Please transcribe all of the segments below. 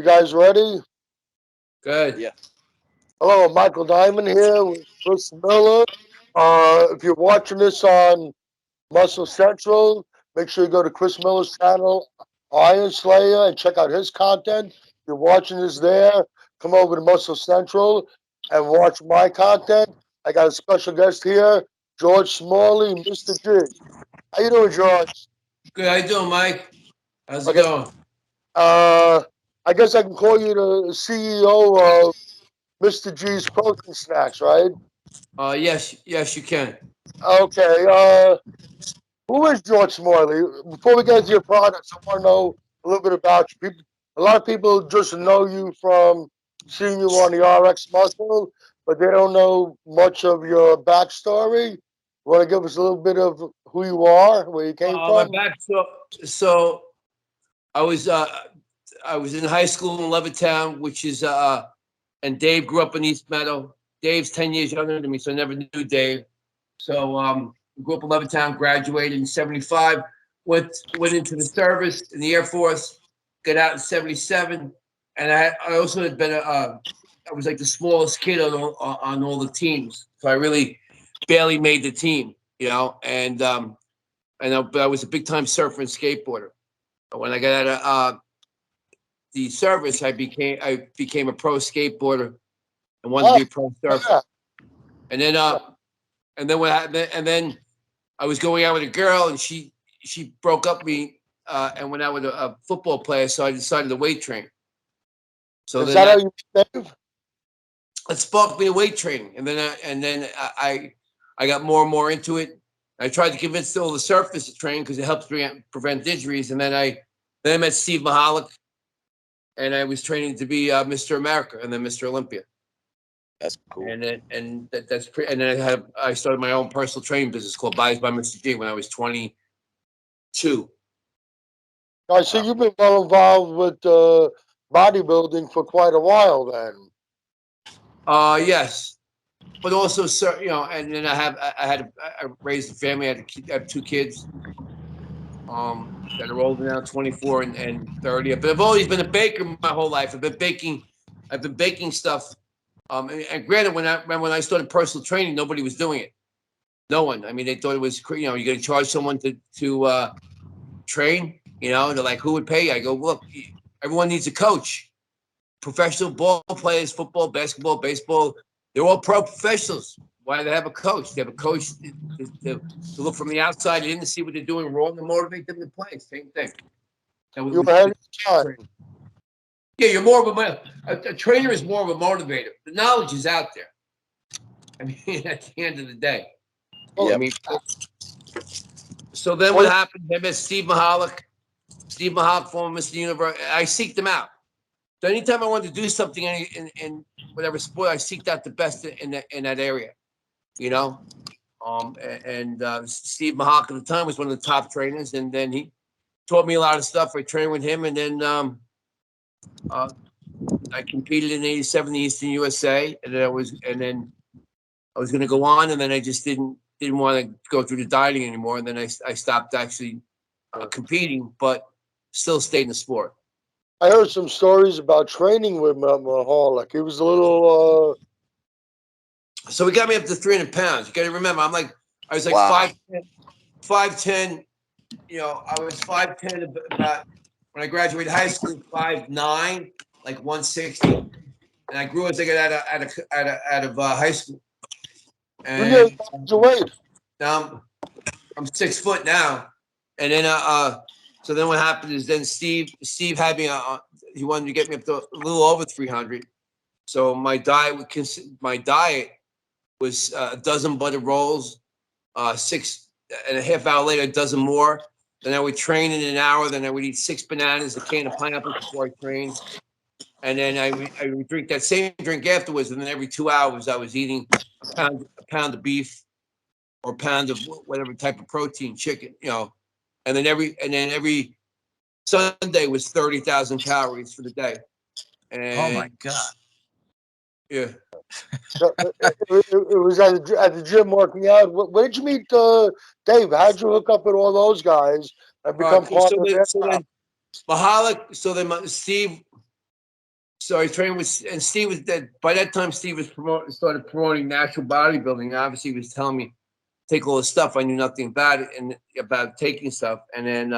You guys ready? Good. Yeah. Hello, Michael Diamond here with Chris Miller. If you're watching this on Muscle Central, make sure you go to Chris Miller's channel, Iron Slayer, and check out his content. If you're watching this there, come over to Muscle Central and watch my content. I got a special guest here, George Smalley, Mr. G. How you doing, George? Good. How you doing, Mike? How's it Okay. going? Uh, I guess I can call you the CEO of Mr. G's Protein Snacks, right? Yes, you can. Okay. Who is George Smalley? Before we get into your products, I want to know a little bit about you. People, a lot of people just know you from seeing you on the RX Muscle, but they don't know much of your backstory. Want to give us a little bit of who you are, where you came My from? back. So I was uh I was in high school in Levittown, which is and Dave grew up in East Meadow. Dave's 10 years younger than me, so I never knew Dave. So grew up in Levittown, graduated in '75, went into the service in the Air Force, got out in '77, and I also had been I was like the smallest kid on all the teams, so I really barely made the team, but I was a big time surfer and skateboarder. But when I got out of the service, I became a pro skateboarder and wanted to Oh, be a pro surfer. yeah. And then what happened? And then I was going out with a girl, and she broke up with me and went out with a football player. So I decided to weight train. So Is then that how that you Dave? it sparked me to weight training, and then I got more and more into it. I tried to convince all the surfers to train because it helps prevent injuries. And then I met Steve Mahalik, and I was training to be Mr. America and then Mr. Olympia. That's cool. And then I started my own personal training business called Bodies by Mr. G when I was 22. I see you've been well involved with bodybuilding for quite a while then. Yes, but also, sir, and then I raised a family. I have two kids that are older now, 24 and 30. But I've always been a baker my whole life. I've been baking stuff. And granted, when I started personal training, nobody was doing it. No one. I mean, they thought it was, you're going to charge someone to train. They're like, who would pay you? I go, look, everyone needs a coach. Professional ball players, football, basketball, baseball, they're all pro professionals. Why do they have a coach? They have a coach to look from the outside in to see what they're doing wrong and motivate them to play. Same thing. And You we were should ahead be of your time. training. Yeah, you're more of a trainer is more of a motivator. The knowledge is out there. I mean, at the end of the day, I Well, Yep. mean, so then what well, happened? I met Steve Mahalik. Steve Mahalik, former Mr. Universe. I seeked them out. So anytime I wanted to do something in whatever sport, I seeked out the best in that area. You know, Steve Mahalik at the time was one of the top trainers, and then he taught me a lot of stuff. I trained with him, and then uh, I competed in '87 the Eastern USA, and then I was going to go on, and then I just didn't want to go through the dieting anymore, and then I stopped actually competing, but still stayed in the sport. I heard some stories about training with Mahalik. He was a little. So he got me up to 300 pounds. You got to remember, I was like Wow. 5'10". I was 5'10" about when I graduated high school, 5'9", like 160, and I grew as I got out of high school, You nearly and lost your weight. now I'm 6 foot now, and then so then what happened is then Steve had me he wanted to get me up to a little over 300. So my diet was a dozen butter rolls, 6.5 hours later, a dozen more. Then I would train in an hour. Then I would eat 6 bananas, a can of pineapple before I trained. And then I would drink that same drink afterwards. And then every 2 hours, I was eating a pound of beef or a pound of whatever type of protein, chicken, And then every Sunday was 30,000 calories for the day. Oh my And God. yeah. It was at the gym working out. Where did you meet Dave? How'd you hook up with all those guys and All right. become Cool. part So of then, their so crowd? then Mahalik. So then Steve So I trained with, and Steve was dead. By that time, Steve was started promoting natural bodybuilding. Obviously, he was telling me take all this stuff. I knew nothing about it and about taking stuff. And then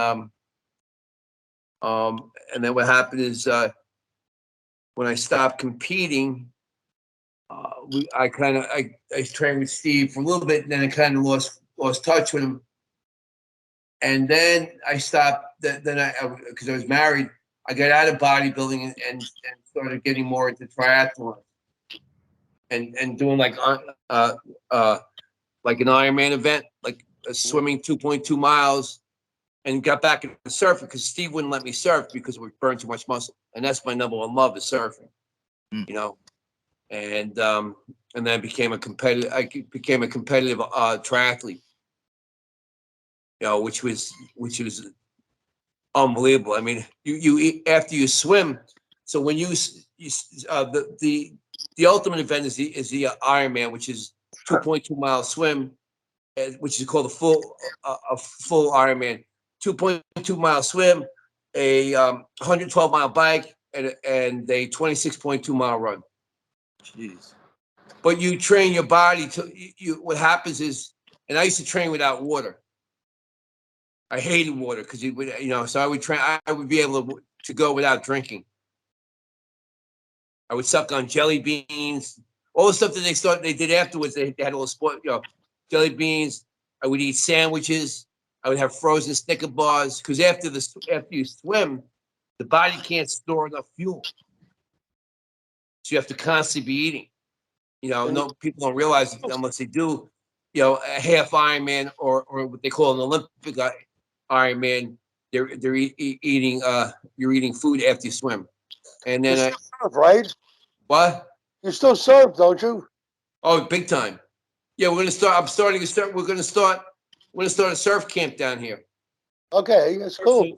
what happened is when I stopped competing, I trained with Steve for a little bit, and then I kind of lost touch with him. And then I stopped. Then I because I was married, I got out of bodybuilding and started getting more into triathlon and doing like an Ironman event, like swimming 2.2 miles, and got back into surfing because Steve wouldn't let me surf because we burned too much muscle, and that's my number one love is surfing, you know. And then I became a competitive triathlete, you know, which was unbelievable. I mean, you after you swim, so when the ultimate event is the Ironman, which is 2.2 mile swim, which is called a full Ironman, 2.2 mile swim, a 112 mile bike, and a 26.2 mile run. Jeez. But you train your body to you. What happens is, and I used to train without water. I hated water because it would, you know. So I would train. I would be able to go without drinking. I would suck on jelly beans, all the stuff that they did afterwards. They had all the sport, you know, jelly beans. I would eat sandwiches. I would have frozen Snicker bars because after you swim, the body can't store enough fuel, so you have to constantly be eating. You know, no people don't realize it unless they do. You know, a half Ironman or what they call an Olympic Ironman. They're eating you're eating food after you swim, and then You still surf, right? what? You still surf, don't you? Oh, big time. Yeah, we're gonna start. We're gonna start a surf camp down here. Okay, that's cool.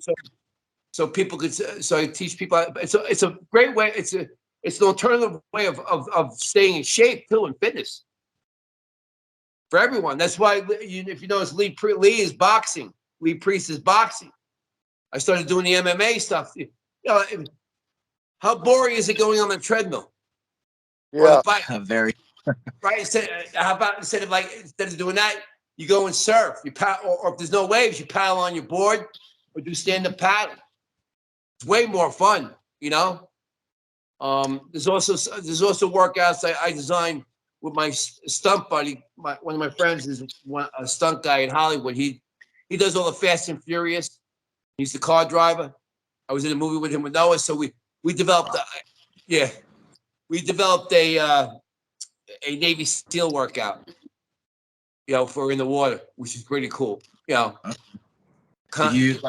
So people could. So I teach people. It's a great way. It's an alternative way of staying in shape too and fitness for everyone. That's why if you notice, Lee is boxing. Lee Priest is boxing. I started doing the MMA stuff. You know, how boring is it going on the treadmill or the Yeah. bike? Very. Right? How about instead of doing that, you go and surf. You paddle, or if there's no waves, you paddle on your board or do stand-up paddle. It's way more fun, you know. There's also workouts I designed with my stunt buddy. One of my friends is a stunt guy in Hollywood. He does all the Fast and Furious. He's the car driver. I was in a movie with him with Noah, so we developed we developed a Navy SEAL workout, you know, for in the water, which is pretty cool. You know, Did you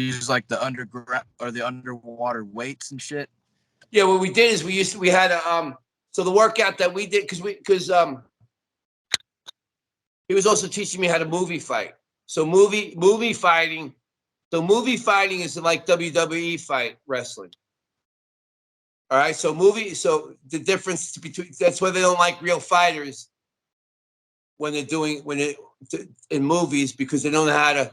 use like the underground or the underwater weights and shit? yeah. What we did is we had a so the workout that we did because he was also teaching me how to movie fight. So movie fighting. So movie fighting is like WWE fight wrestling. All right. So the difference between that's why they don't like real fighters when they're doing in movies because they don't know how to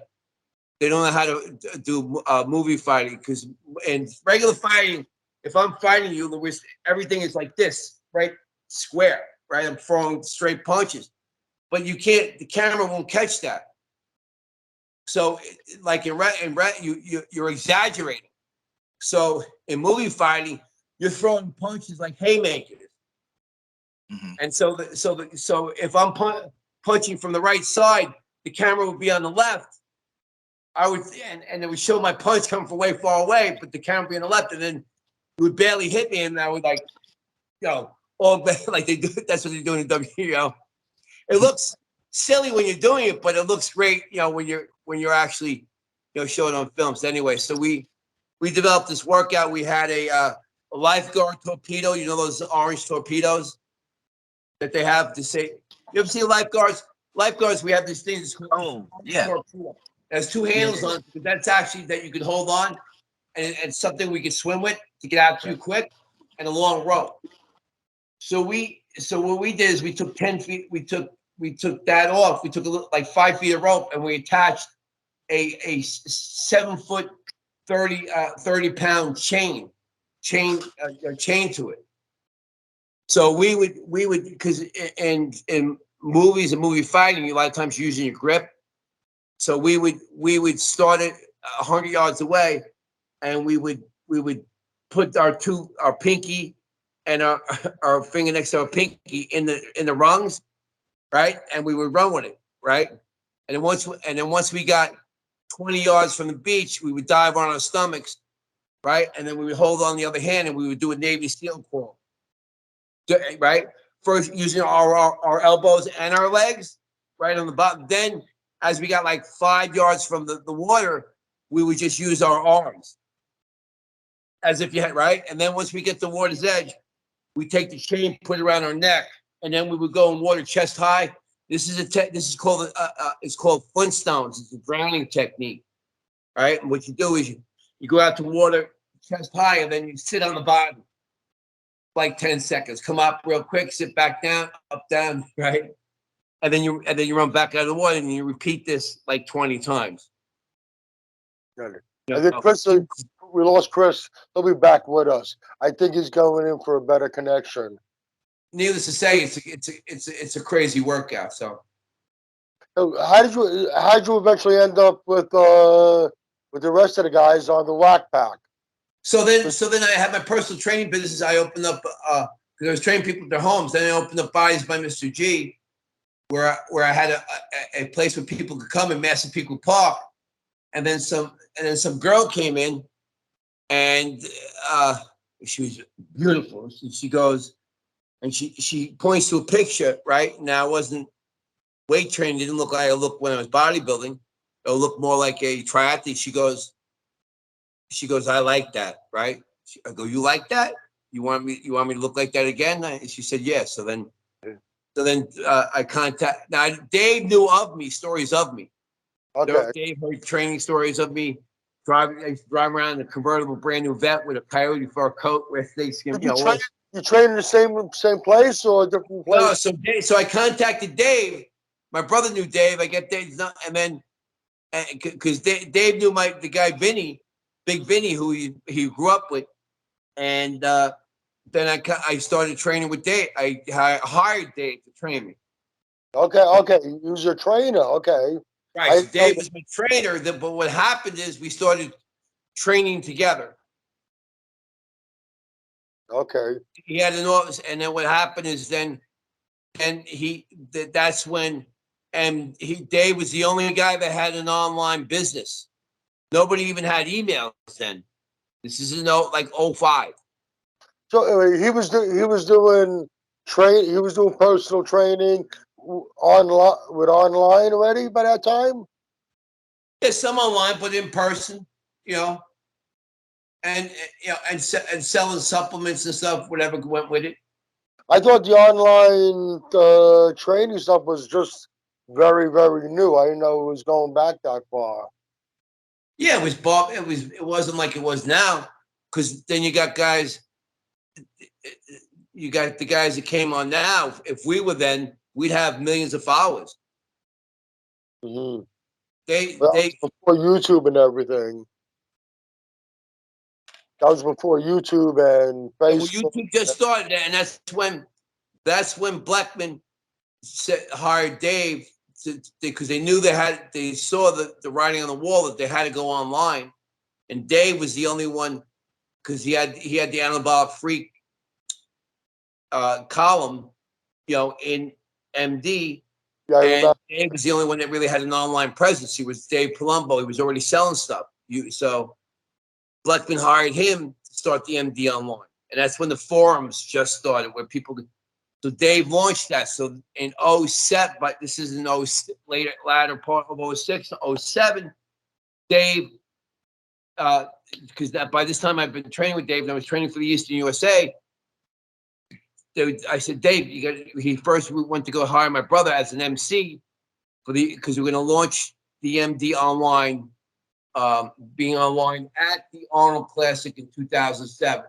do movie fighting because in regular fighting, if I'm fighting you, Luis, everything is like this, right? Square, right? I'm throwing straight punches, but you can't. The camera won't catch that. So, like you're exaggerating. So in movie fighting, you're throwing punches like haymakers, and so if I'm punching from the right side, the camera would be on the left. I would and it would show my punch coming from way far away, but the camera would be on the left, and then it would barely hit me, and I would like, you know, all like they do. That's what they're doing in WWE. It looks silly when you're doing it, but it looks great, you know, when you're actually, you know, showing on films. Anyway, so we developed this workout. We had a lifeguard torpedo. You know those orange torpedoes that they have to say. You ever see lifeguards? Lifeguards, we have these things. Oh, yeah. Torpedo. It has two handles on it. But that's actually that you can hold on and something we can swim with to get out to you quick and a long rope. So what we did is we took 10 feet. We took that off. We took like 5 feet of rope and we attached a 7 foot 30 pound chain chain to it. So we would because in movies and movie fighting, a lot of times you're using your grip. So we would start it 100 yards away, and we would put our pinky and our finger next to our pinky in the rungs, right? And we would run with it, right? And then once we got 20 yards from the beach, we would dive on our stomachs, right? And then we would hold on the other hand, and we would do a Navy SEAL crawl, right? First using our elbows and our legs, right on the bottom. Then, as we got like 5 yards from the water, we would just use our arms as if you had, right? And then once we get to the water's edge, we take the chain, put it around our neck, and then we would go in water chest high. This is called it's called Flintstones. It's a drowning technique, right? And what you do is you go out to water chest high, and then you sit on the bottom like 10 seconds. Come up real quick, sit back down, up, down, right? And then you run back out of the water, and you repeat this like 20 times. I think Chris, we lost Chris. He'll be back with us. I think he's going in for a better connection. Needless to say, it's a crazy workout. So So how did you eventually end up with the rest of the guys on the whack pack? so then I had my personal training business. I opened up because I was training people at their homes. Then I opened up Bodies by Mr. G, where I had a place where people could come in Massapequa Park. And then some girl came in, and she was beautiful. She goes, and she points to a picture, right? Now, I wasn't weight training. Didn't look like I looked when I was bodybuilding. It looked more like a triathlete. She goes, I like that, right? I go, you like that? You want me to look like that again? And she said, yes. So then I contact. Now, Dave knew of me, stories of me. Okay. Dave heard training stories of me driving around in a convertible brand new vet with a coyote fur coat with snakeskin. Did you train in the same place or a different place? No, so I contacted Dave. My brother knew Dave. I get Dave, and then because Dave knew the guy Vinny, Big Vinny, who he grew up with, and then I started training with Dave. I hired Dave to train me. Okay. He was your trainer. Okay. Right. So Dave was my trainer. But what happened is we started training together. Okay. He had an office, and then what happened is that's when Dave was the only guy that had an online business. Nobody even had emails then. This is like 05. So he was doing personal training online already by that time. Yeah, some online, but in person, and selling supplements and stuff, whatever went with it. I thought the online training stuff was just very, very new. I didn't know it was going back that far. Yeah, it was Bob. It wasn't like it was now, because then you got guys. You got the guys that came on now. If we were then, we'd have millions of followers. Mm-hmm. They before YouTube and everything. That was before YouTube and Facebook. Well, YouTube just started, and that's when Blackman hired Dave because they knew they saw the writing on the wall that they had to go online, and Dave was the only one because he had the Anabolic Freak column, in MD. Yeah, and Dave was the only one that really had an online presence. He was Dave Palumbo. He was already selling stuff. So Blackman hired him to start the MD online. And that's when the forums just started, where people could. So Dave launched that. So in 07, but this is in latter part of 06, 07, Dave, because by this time I've been training with Dave, and I was training for the Eastern USA. I said, Dave, he first went to go hire my brother as an MC because we're going to launch the MD online, being online at the Arnold Classic in 2007.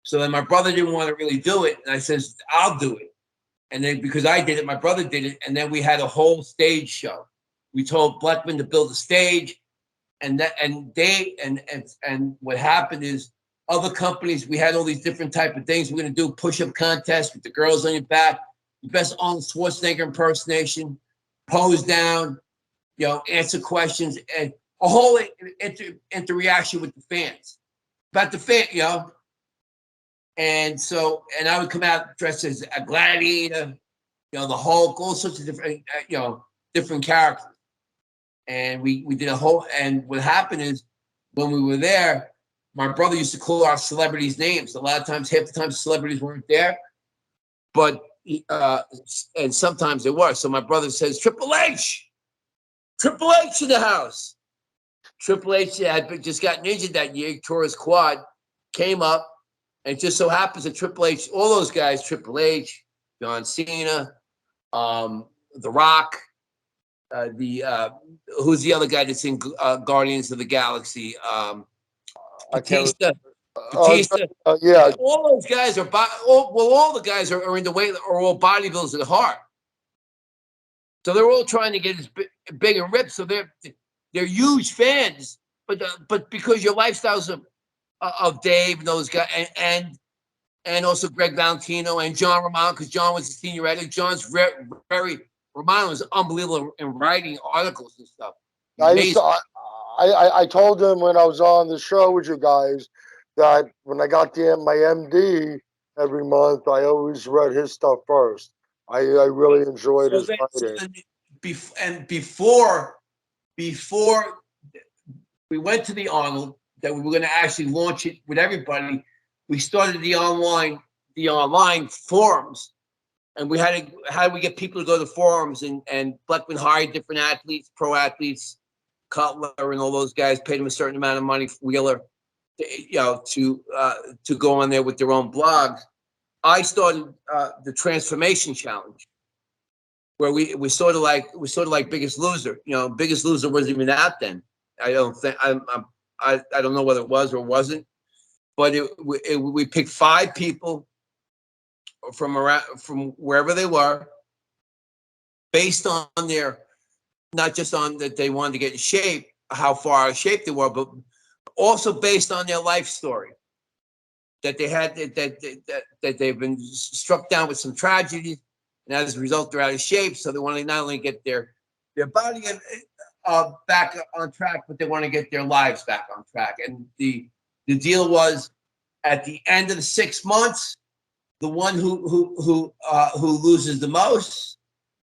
So then my brother didn't want to really do it, and I says, I'll do it. And then because I did it, my brother did it, and then we had a whole stage show. We told Blackman to build a stage, and what happened is other companies. We had all these different type of things. We're going to do push-up contests with the girls on your back, the best Arnold Schwarzenegger impersonation, pose down, answer questions, and a whole interaction with the fans about the fan. And I would come out dressed as a gladiator, the Hulk, all sorts of different, different characters. And we did a whole. And what happened is when we were there, my brother used to call our celebrities names. A lot of times, half the time, celebrities weren't there, but and sometimes they were. So my brother says, Triple H in the house. Triple H had just gotten injured that year, tore his quad, came up, and it just so happens that Triple H, all those guys, Triple H, John Cena, The Rock, who's the other guy that's in Guardians of the Galaxy? Batista. Yeah. All those guys are all the guys are in the way are all bodybuilders at heart. So they're all trying to get as big and ripped. So they're huge fans, but because your lifestyles of Dave and those guys and also Greg Valentino and John Romano, because John was a senior editor. John's very Romano was unbelievable in writing articles and stuff. I told him when I was on the show with you guys that when I got my MD every month, I always read his stuff first. I really enjoyed his writing. Before we went to the Arnold, that we were going to actually launch it with everybody, we started the online forums, and how do we get people to go to the forums, and Blackman hired different athletes, pro athletes, Cutler and all those guys, paid them a certain amount of money, Wheeler, to go on there with their own blogs. I started the Transformation Challenge, where we sort of like Biggest Loser. Biggest Loser wasn't even out then. I don't think I don't know whether it was or wasn't, but we picked 5 people from wherever they were, based on their, not just on that they wanted to get in shape, how far out of shape they were, but also based on their life story, that they had that they've been struck down with some tragedies, and as a result they're out of shape. So they want to not only get their body back on track, but they want to get their lives back on track. And the deal was, at the end of the 6 months, the one who loses the most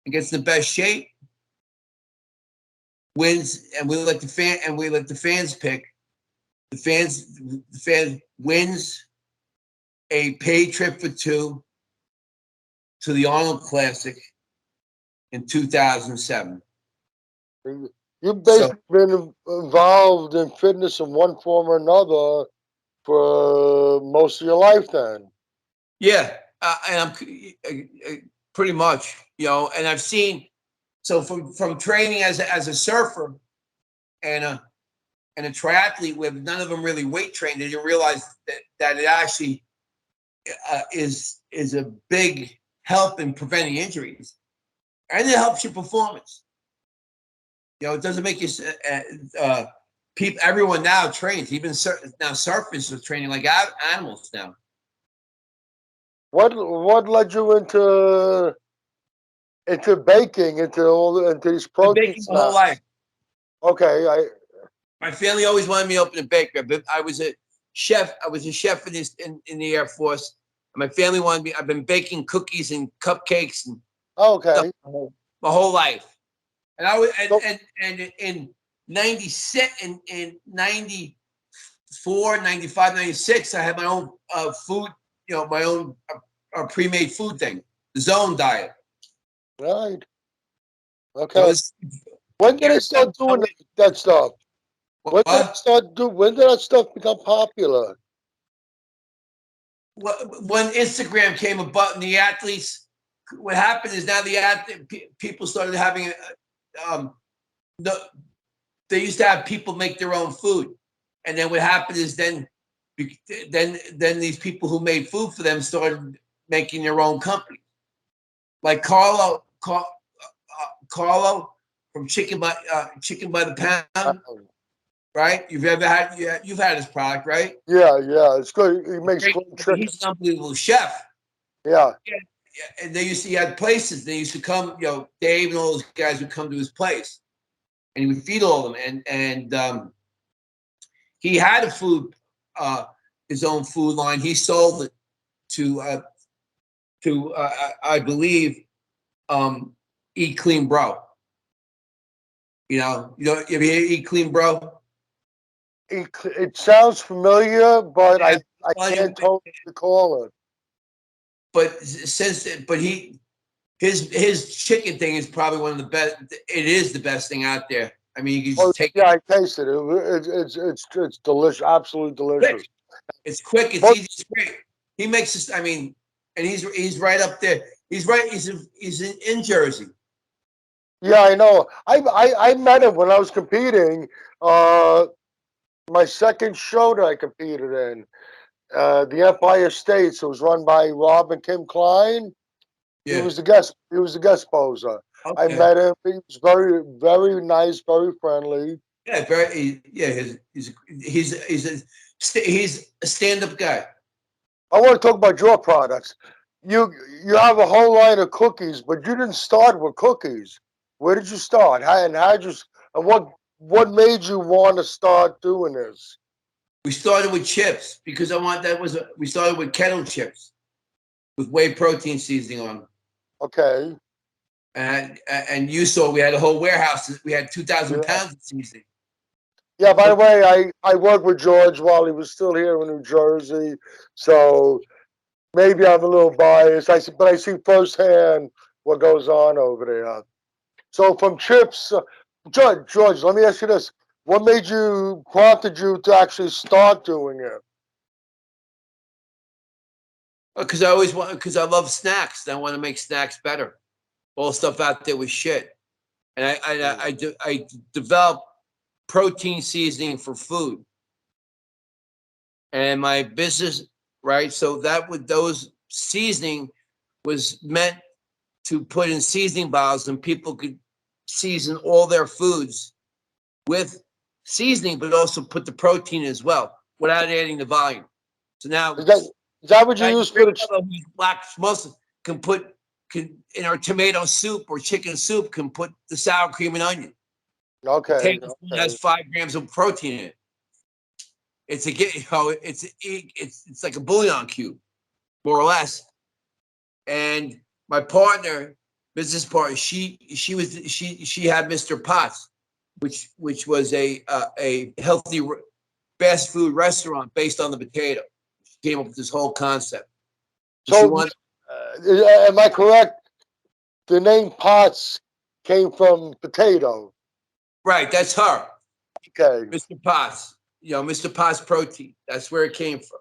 and gets the best shape wins, and we let the fans pick. The fan wins a paid trip for 2 to the Arnold Classic in 2007. You've basically been involved in fitness in one form or another for most of your life, then. Yeah, and I'm pretty much, and I've seen, so from training as a surfer and a triathlete, where none of them really weight trained, they didn't realize that it actually is a big help in preventing injuries, and it helps your performance. It doesn't make you people. Everyone now trains. Even now, surfers are training like animals now. What led you into baking, into these protein baking my whole life? Okay, my family always wanted me to open a bakery. But I was a chef. I was a chef in the Air Force. And my family wanted me. I've been baking cookies and cupcakes and okay my whole life. And I was and in 96 in 94, 95, 96, I had my own food, my own pre-made food thing, the Zone diet. Right. Okay. When did I start doing that stuff? When did that stuff become popular? When Instagram came about, and the athletes, what happened is now people started having they used to have people make their own food, and then what happened is then these people who made food for them started making their own company, like Carlo from Chicken by the Pound. right? You've ever had you've had his product, right? Yeah, yeah, it's good. He makes Great. great chicken. He's an unbelievable chef. Yeah. Yeah, yeah. And he had places. They used to come, Dave and all those guys would come to his place, and he would feed all of them. And he had a his own food line. He sold it to I believe, Eat Clean Bro. If you Eat Clean Bro, It sounds familiar, but yeah, I can't totally recall it. but his chicken thing is probably one of the best. It is the best thing out there. I mean, you can Oh, just take yeah, it. I tasted it. It's delicious, absolutely delicious. Quick. It's quick. It's But easy. It's great. He makes this. I mean, and he's right up there. He's right. He's in Jersey. yeah, I know. I met him when I was competing. Uh, my second show that I competed in, the Empire States. It was run by Rob and Kim Klein. He Yeah. was the guest. He was the guest poser. I Okay. met him. He was very, very nice, very friendly. Yeah. Yeah. He's a stand-up guy. I want to talk about your products. You have a whole line of cookies, but you didn't start with cookies. Where did you start? And what made you want to start doing this? We started with chips because we started with kettle chips with whey protein seasoning on them. Okay. And you saw we had a whole warehouse. We had 2,000 Yeah. pounds of seasoning. Yeah, by the So way, I worked with George while he was still here in New Jersey. So maybe I'm a little biased. But I see firsthand what goes on over there. So from chips, George, let me ask you this: what prompted you to actually start doing it? because I love snacks. And I want to make snacks better. All stuff out there was shit, and I developed protein seasoning for food, and my business, right. So those seasoning was meant to put in seasoning bottles, and people could season all their foods with seasoning, but also put the protein as well without adding the volume. So now, Is that is that what you use for the? who's black Muslim can in our tomato soup or chicken soup can put the sour cream and onion. A Okay, tablespoon okay. has 5 grams of protein in it. It's like a bouillon cube, more or less. And my business partner, she had Mr. Potts, which was a healthy fast food restaurant based on the potato. She came up with this whole concept. She So, wanted am I correct? The name Potts came from potato. right. That's her, Okay, Mr. Potts. Mr. Potts protein. That's where it came from.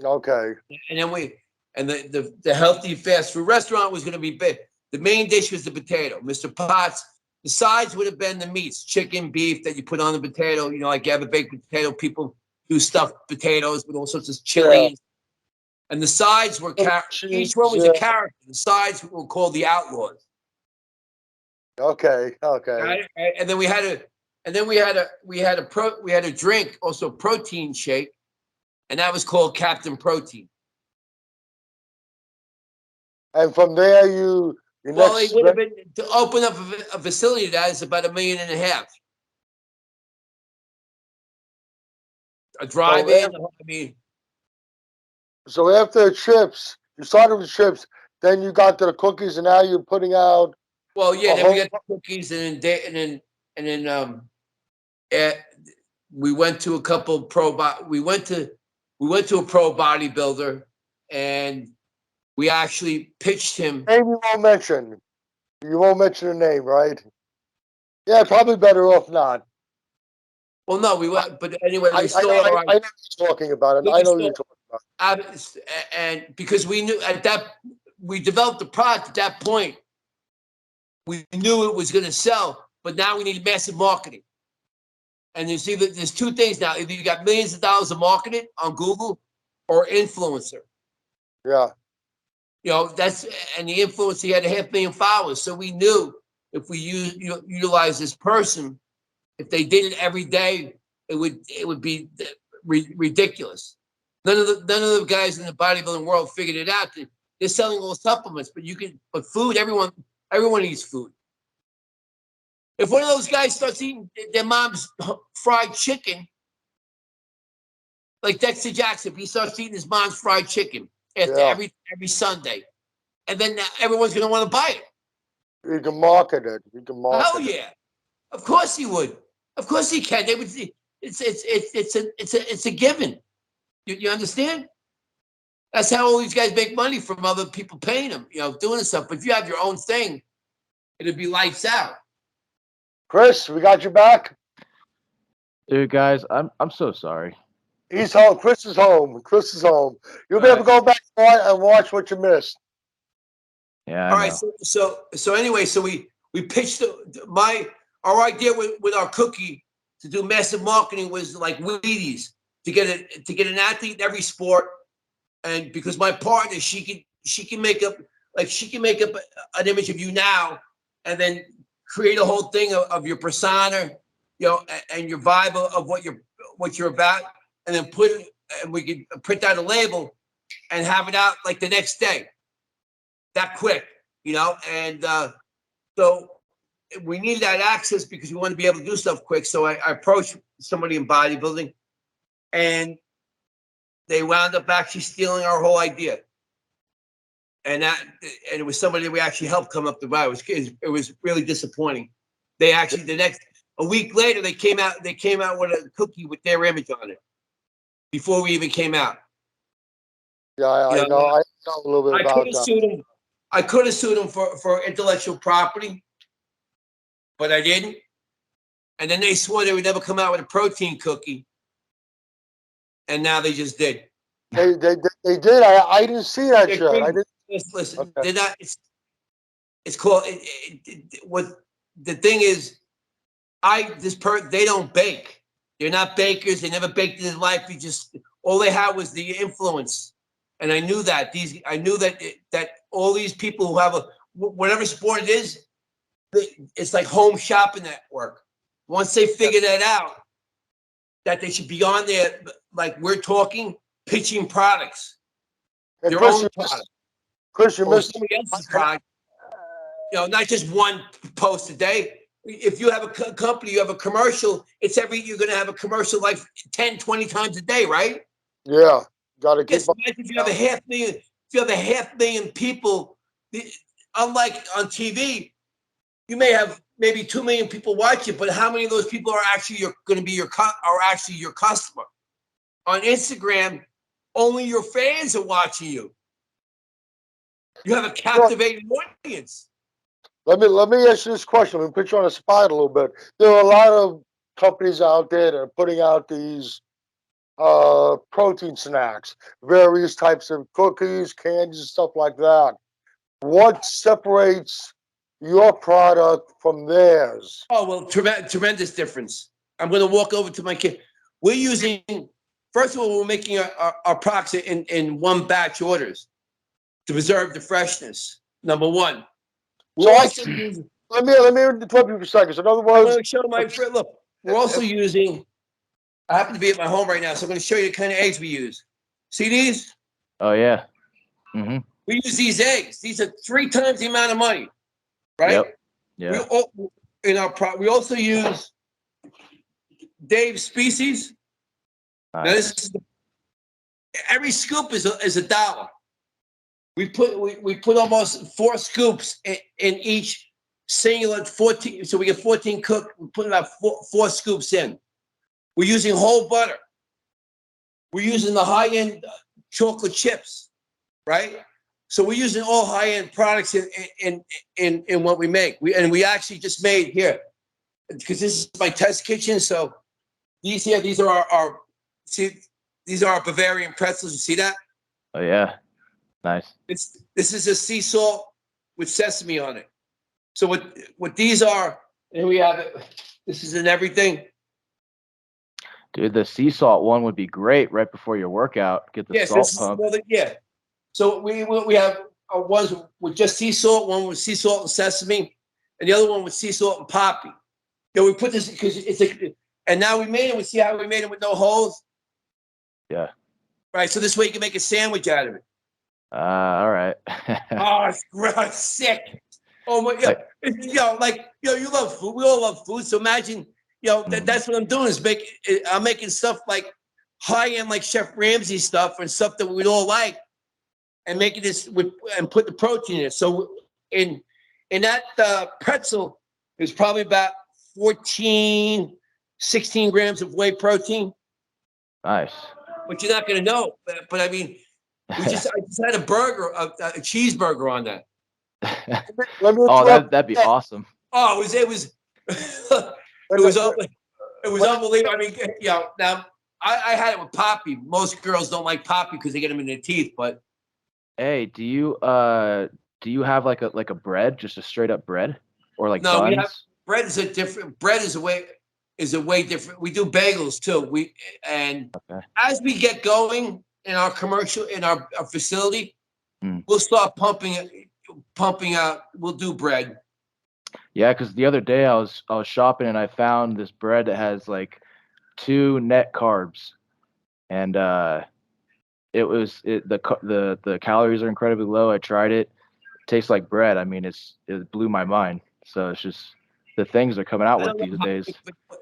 okay. And then the healthy fast food restaurant was going to be big. The main dish was the potato, Mr. Potts. The sides would have been the meats, chicken, beef that you put on the potato. Like you have a baked potato. People do stuffed potatoes with all sorts of Yeah. chili, and the sides were Cheese. each one was a Yeah. character. The sides were called the outlaws. Okay, okay. Right? And then we had a drink, also a protein shake, and that was called Captain Protein. And from there, your Well, it next. would have been to open up a facility that is about $1.5 million. A So, drive-in. I mean, so after the chips, you started with chips, then you got to the cookies, and now you're putting out well, yeah. a Then we whole. got the cookies, and then eh, we went to a couple we went to a pro bodybuilder, and we actually pitched him. Name you won't mention. You won't mention the name, right? Yeah, probably better off not. Well, no, we went, but anyway, we I know. saw I know you're talking about it. I we know saw you're talking about and because we knew we developed the product at that point, we knew it was going to sell, but now we need massive marketing. And you see that there's two things now: either you got millions of dollars to market it on Google, or influencer. it. Yeah. That's and the influencer had 500,000 followers, so we knew if we utilize this person, if they did it every day, it would be ridiculous. None of the guys in the bodybuilding world figured it out. They're selling all supplements, but food, everyone eats food. If one of those guys starts eating their mom's fried chicken, like Dexter Jackson, he starts eating his mom's fried chicken after every Sunday, and then everyone's going to want to buy it. You can market it. You can market Hell yeah, of course he would. Of course he can. They would. It's a given. You understand? That's how all these guys make money from other people paying them, doing stuff. But if you have your own thing, it'd be lights out. Chris, we got your back. Dude, guys, I'm so sorry. He's home. Chris is home. You'll be able to go back and watch what you missed. Yeah. All right. So anyway, we pitched our idea with our cookie to do massive marketing was like Wheaties to get an athlete in every sport, and because my partner she can make up an image of you now, and then create a whole thing of your persona, and your vibe of what you're about, and then we could print out a label and have it out like the next day, that quick, and so we need that access because we want to be able to do stuff quick. So I approached somebody in bodybuilding, and they wound up actually stealing our whole idea. And it was somebody that we actually helped come up the road. It was really disappointing. They actually a week later they came out with a cookie with their image on it before we even came out. Yeah, I know a little bit about that. I could have sued them for intellectual property, but I didn't. And then they swore they would never come out with a protein cookie, and now they just did. They did. I didn't see that yet. I didn't. Listen, Okay. they're not. It's called. What the thing is, they don't bake. They're not bakers. They never baked in their life. All they had was the influence, and I knew that. I knew that all these people who have whatever sport it is, it's like home shopping network. Once they figure that out, that they should be on there, like we're talking, pitching products, their own product. Chris, you missed somebody else's product. Not just one post a day. If you have a company, you have a commercial, you're going to have a commercial like 10, 20 times a day, right? Yeah. Got to keep up. If you have a half million people, unlike on TV, you may have maybe 2 million people watching, but how many of those people are actually going to be your customer? On Instagram, only your fans are watching you. You have a captivating audience. Let me ask you this question. Let me put you on the spot a little bit. There are a lot of companies out there that are putting out these protein snacks, various types of cookies, candies, and stuff like that. What separates your product from theirs? Oh, well, tremendous difference. I'm going to walk over to my kid. We're using, first of all, we're making our products in one batch orders to preserve the freshness. Number one. Let me interrupt you for a second. So in other words, I'm going to show my friend. Look, we're also using. I happen to be at my home right now, so I'm going to show you the kind of eggs we use. See these? Oh yeah. Mm-hmm. We use these eggs. These are 3 times the amount of money, right? Yep. Yeah. We also use Dave's Species. Nice. Now every scoop is $1. We put almost 4 scoops in each singular 14. So we get 14 cooked. We put about 4 scoops in. We're using whole butter. We're using the high-end chocolate chips, right? So we're using all high-end products in what we make. We actually just made here, because this is my test kitchen. So these are our Bavarian pretzels. You see that? Oh yeah. Nice. This is a sea salt with sesame on it. So what these are, and we have it. This is in everything. Dude, the sea salt one would be great right before your workout. Get the salt pump. So we have ones with just sea salt, one with sea salt and sesame, and the other one with sea salt and poppy. We put this because And now we made it. We see how we made it with no holes. Yeah. Right. So this way you can make a sandwich out of it. All right. Oh, it's gross, sick. Oh my God. You love food. We all love food. So imagine, that's what I'm doing is I'm making stuff like high-end, like Chef Ramsay stuff and stuff that we'd all like, and making this and put the protein in it. So in that pretzel, there's probably about 14, 16 grams of whey protein. Nice. But you're not going to know. But I mean, I just had a burger, a cheeseburger on that. Let me Oh, interrupt. that'd be awesome. Oh, it was unbelievable. I mean, now I had it with Poppy. Most girls don't like Poppy because they get them in their teeth. But hey, do you have like a bread, just a straight up bread, or like no, buns? Bread is a way different. We do bagels too. As we get going in our commercial in our facility, we'll start pumping out. We'll do bread. Yeah, because the other day I was shopping and I found this bread that has like 2 net carbs, and the calories are incredibly low. I tried it. Tastes like bread. I mean, it blew my mind. So it's just the things they're coming out with these days.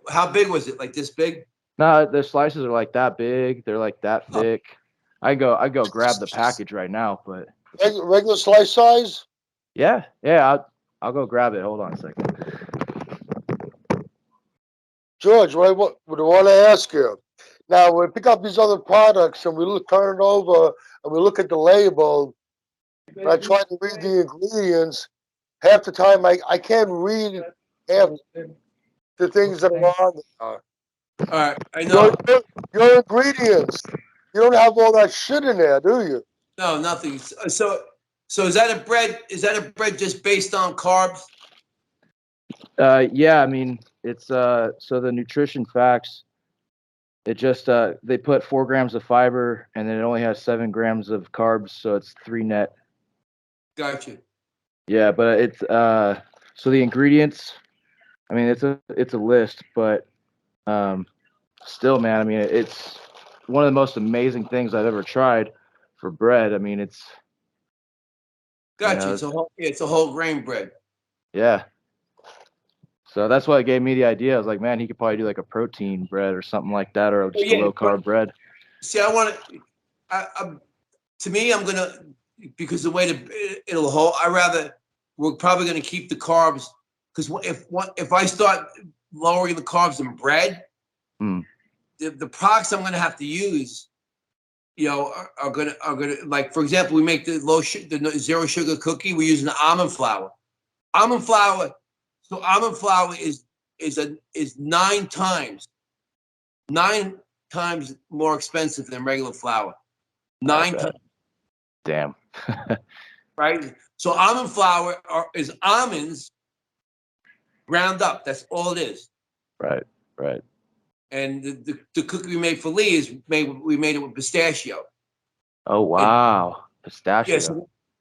How big was it? Like this big? No, the slices are like that big. They're like that thick. I go grab the package right now, but Regular slice size? yeah, I'll go grab it. Hold on a second. George, what I want to ask you. Now, we pick up these other products and we turn it over and we look at the label. And I try to read the ingredients. Half the time, I can't read half the things that are on there. All right, I know. Your ingredients. You don't have all that shit in there, do you? No, nothing. So is that a bread? Is that a bread just based on carbs? Yeah, I mean it's so the nutrition facts. It just they put 4 grams of fiber and then it only has 7 grams of carbs, so it's 3 net. Gotcha. Yeah, but it's so the ingredients. I mean, it's a list, but still, man. I mean, it's one of the most amazing things I've ever tried for bread. I mean, it's gotcha. It's a whole grain bread. Yeah. So that's why it gave me the idea. I was like, man, he could probably do like a protein bread or something like that, or just a low carb bread. See, I want to. To me, I'm gonna because the way it'll hold. We're probably gonna keep the carbs because if I start lowering the carbs in bread, the products I'm gonna have to use, are gonna like, for example, we make the the 0 sugar cookie. We're using the almond flour. Almond flour is 9 times more expensive than regular flour. 9 times. Damn. Right? So almond flour is almonds ground up. That's all it is. Right. And the cookie we made for Lee we made it with pistachio. Oh wow, pistachio. Yeah,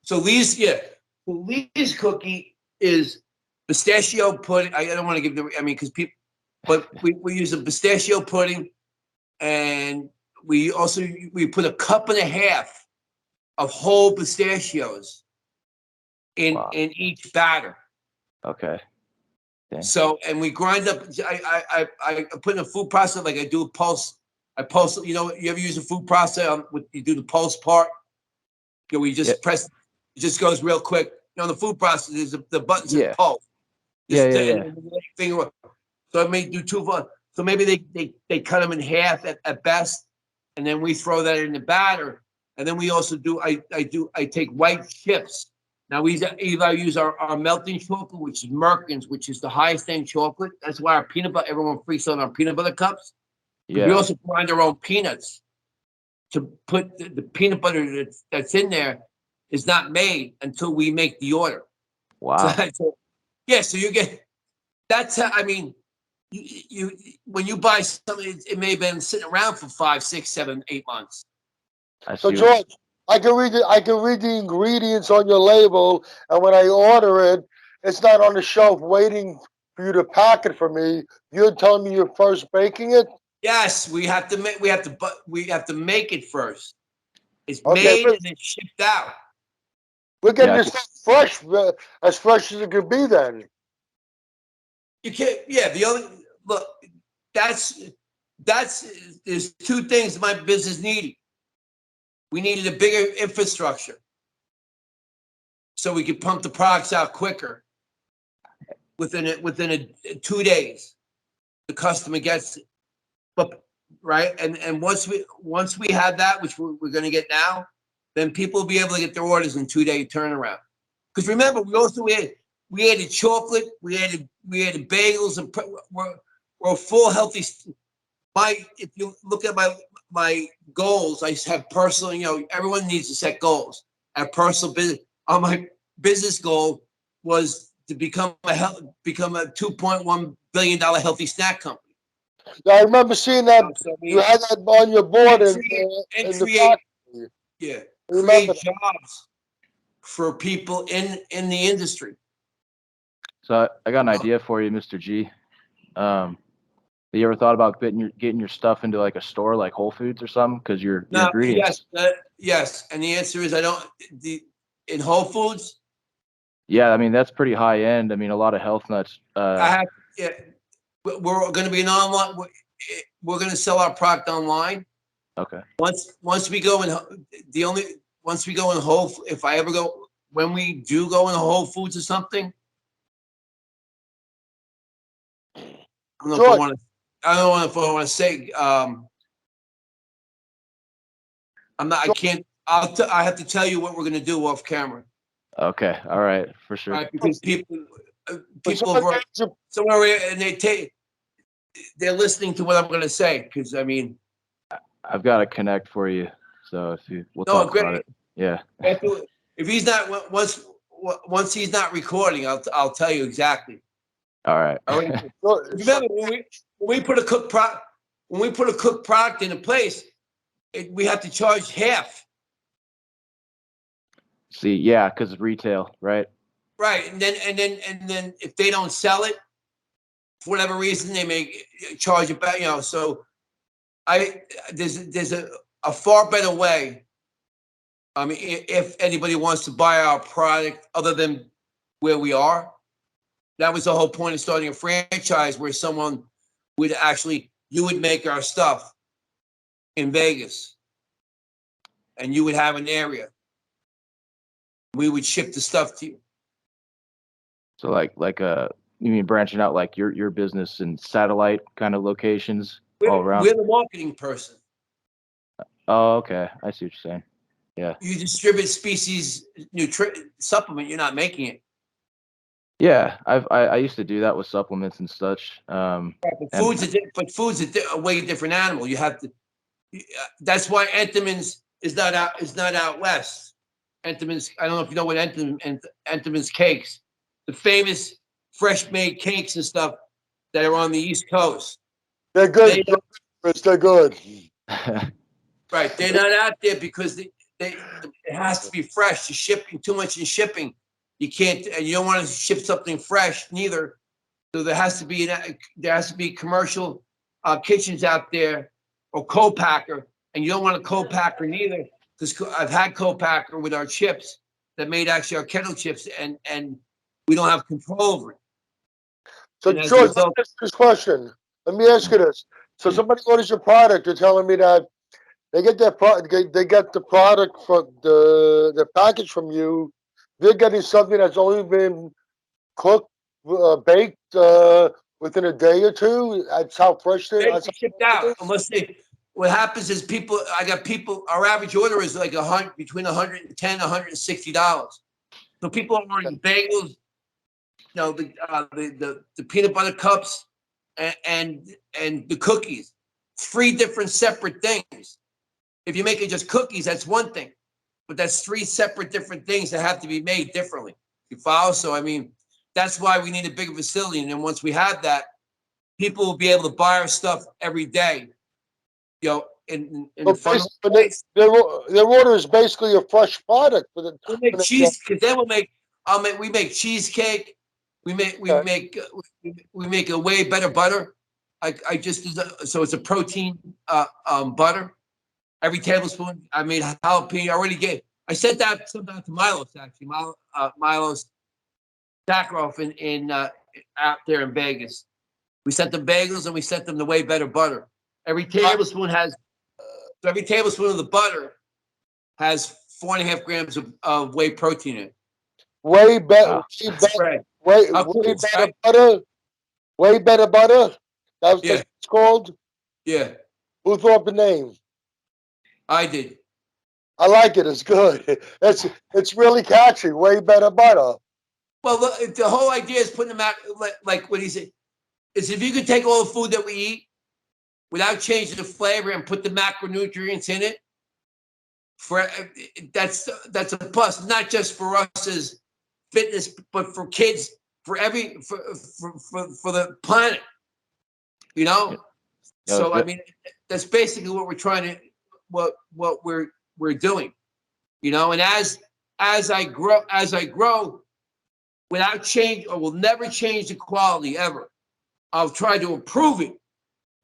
so Lee's cookie is pistachio pudding. I don't want to give because people, but we use a pistachio pudding, and we put 1.5 cups of whole pistachios in each batter. Okay. Dang. So, and we grind up. I put in a food processor like I do a pulse. I pulse. You ever use a food processor? You do the pulse part. We just press. It just goes real quick. The food processor is the buttons in pulse. Finger up. So I may do 2 of. So maybe they cut them in half at best, and then we throw that in the batter. And then we also do. I take white chips. Now we either use our melting chocolate, which is Merkins, which is the highest end chocolate. That's why our peanut butter, everyone freaks out on our peanut butter cups. Yeah. We also grind our own peanuts to put the peanut butter that's in there is not made until we make the order. Wow. So you get that's how, I mean, you when you buy something, it may have been sitting around for 5, 6, 7, 8 months. So George, I can read the ingredients on your label, and when I order it, it's not on the shelf waiting for you to pack it for me. You're telling me you're first baking it? Yes, we have to make we have to make it first. It's Okay, made and then shipped out. we're getting Yeah, this stuff fresh, as fresh as it can be. Then You can't. Yeah, the only look. That's there's two things my business needed. We needed a bigger infrastructure so we could pump the products out quicker. Within 2 days, the customer gets it. But right, and once we have that, which we're going to get now, then people will be able to get their orders in 2 day turnaround. Because remember, we added chocolate, we added bagels, and we're full healthy. If you look at my goals, I have personal. Everyone needs to set goals. At personal business, on my business goal was to become a $2.1 billion healthy snack company. yeah, I remember seeing that So, I you mean, had that on your board and in the create factory. yeah, I remember create that. jobs for people in the industry. so I got an idea for you, Mr. G. Have you ever thought about getting your stuff into like a store like Whole Foods or something? Because your No, ingredients. yes, and the answer is I don't. In Whole Foods, Yeah, I mean that's pretty high end. I mean a lot of health nuts. I have. Yeah, we're going to be an online. We're going to sell our product online. Okay. Once we go in, once we go in if I ever go, when we do go in Whole Foods or something, I don't know if I George, want to. I don't know if I want to say. I'm not. I can't. I have to tell you what we're going to do off camera, Okay. All right. For sure. right? Because people but have somewhere and they're listening to what I'm going to say. Because I mean, I've got a connect for you. So we'll no, talk great. about it. Yeah. If he's not once he's not recording, I'll tell you exactly. All right. All right. Remember when we put a cooked product into place, we have to charge half. See, yeah, because retail, right? Right, and then if they don't sell it for whatever reason, they may charge it back. So there's a far better way. I mean, if anybody wants to buy our product other than where we are, that was the whole point of starting a franchise where someone would you would make our stuff in Vegas, and you would have an area. We would ship the stuff to you. So you mean branching out like your business and satellite kind of locations all around? We're the marketing person. Oh, okay. I see what you're saying. Yeah. You distribute species supplement. You're not making it. Yeah, I used to do that with supplements and such. But food's a way different animal. You have to. That's why Entenmann's is not out west. Entenmann's. I don't know if you know what Entenmann's cakes, the famous fresh made cakes and stuff that are on the East Coast. they're good. They're good. Right, they're not out there because it has to be fresh. The shipping, too much in shipping. You can't, and you don't want to ship something fresh neither. So there has to be commercial kitchens out there or co-packer, and you don't want a co-packer neither because I've had co-packer with our chips that made actually our kettle chips, and we don't have control over it. So And as a George, let result, me ask you this question. Let me ask you this. So somebody orders your product. They're telling me that they get their product. They get the product from the package from you. They're getting something that's only been cooked, baked within a day or two. That's how fresh they. they shipped out unless they. What happens is I got people. Our average order is like between $110 $160. So people are ordering bagels, the peanut butter cups, and the cookies. 3 different separate things. If you make it just cookies, that's one thing, but that's 3 separate different things that have to be made differently. You follow? So I mean, that's why we need a bigger facility, and then once we have that, people will be able to buy our stuff every day. In the front of the place. Their order is basically a fresh product for the. We'll make cheese because then we make cheesecake. We make we Okay. make we make a way better butter. I just so it's a protein butter. Every tablespoon. I made jalapeno. I already gave. I sent that some out to Milos actually. Milos Sakharov in out there in Vegas. We sent them bagels and we sent them the way better butter. Every tablespoon has so every tablespoon of the butter has 4.5 grams of whey protein in it. Way better, Wow. Spread. way How cool, better right? butter. Way better butter. That's Yeah, what it's called. yeah. Who thought the name? I did. I like it. It's good. It's really catchy. Way better butter. Well, the whole idea is putting them out like what he said. Is if you could take all the food that we eat without changing the flavor and put the macronutrients in it, for that's a plus. Not just for us as fitness, but for kids, for the planet. You know. Yeah, it was So I good. mean, that's basically what we're trying to what we're doing. You know, and as I grow, without change or will never change the quality ever. I'll try to improve it.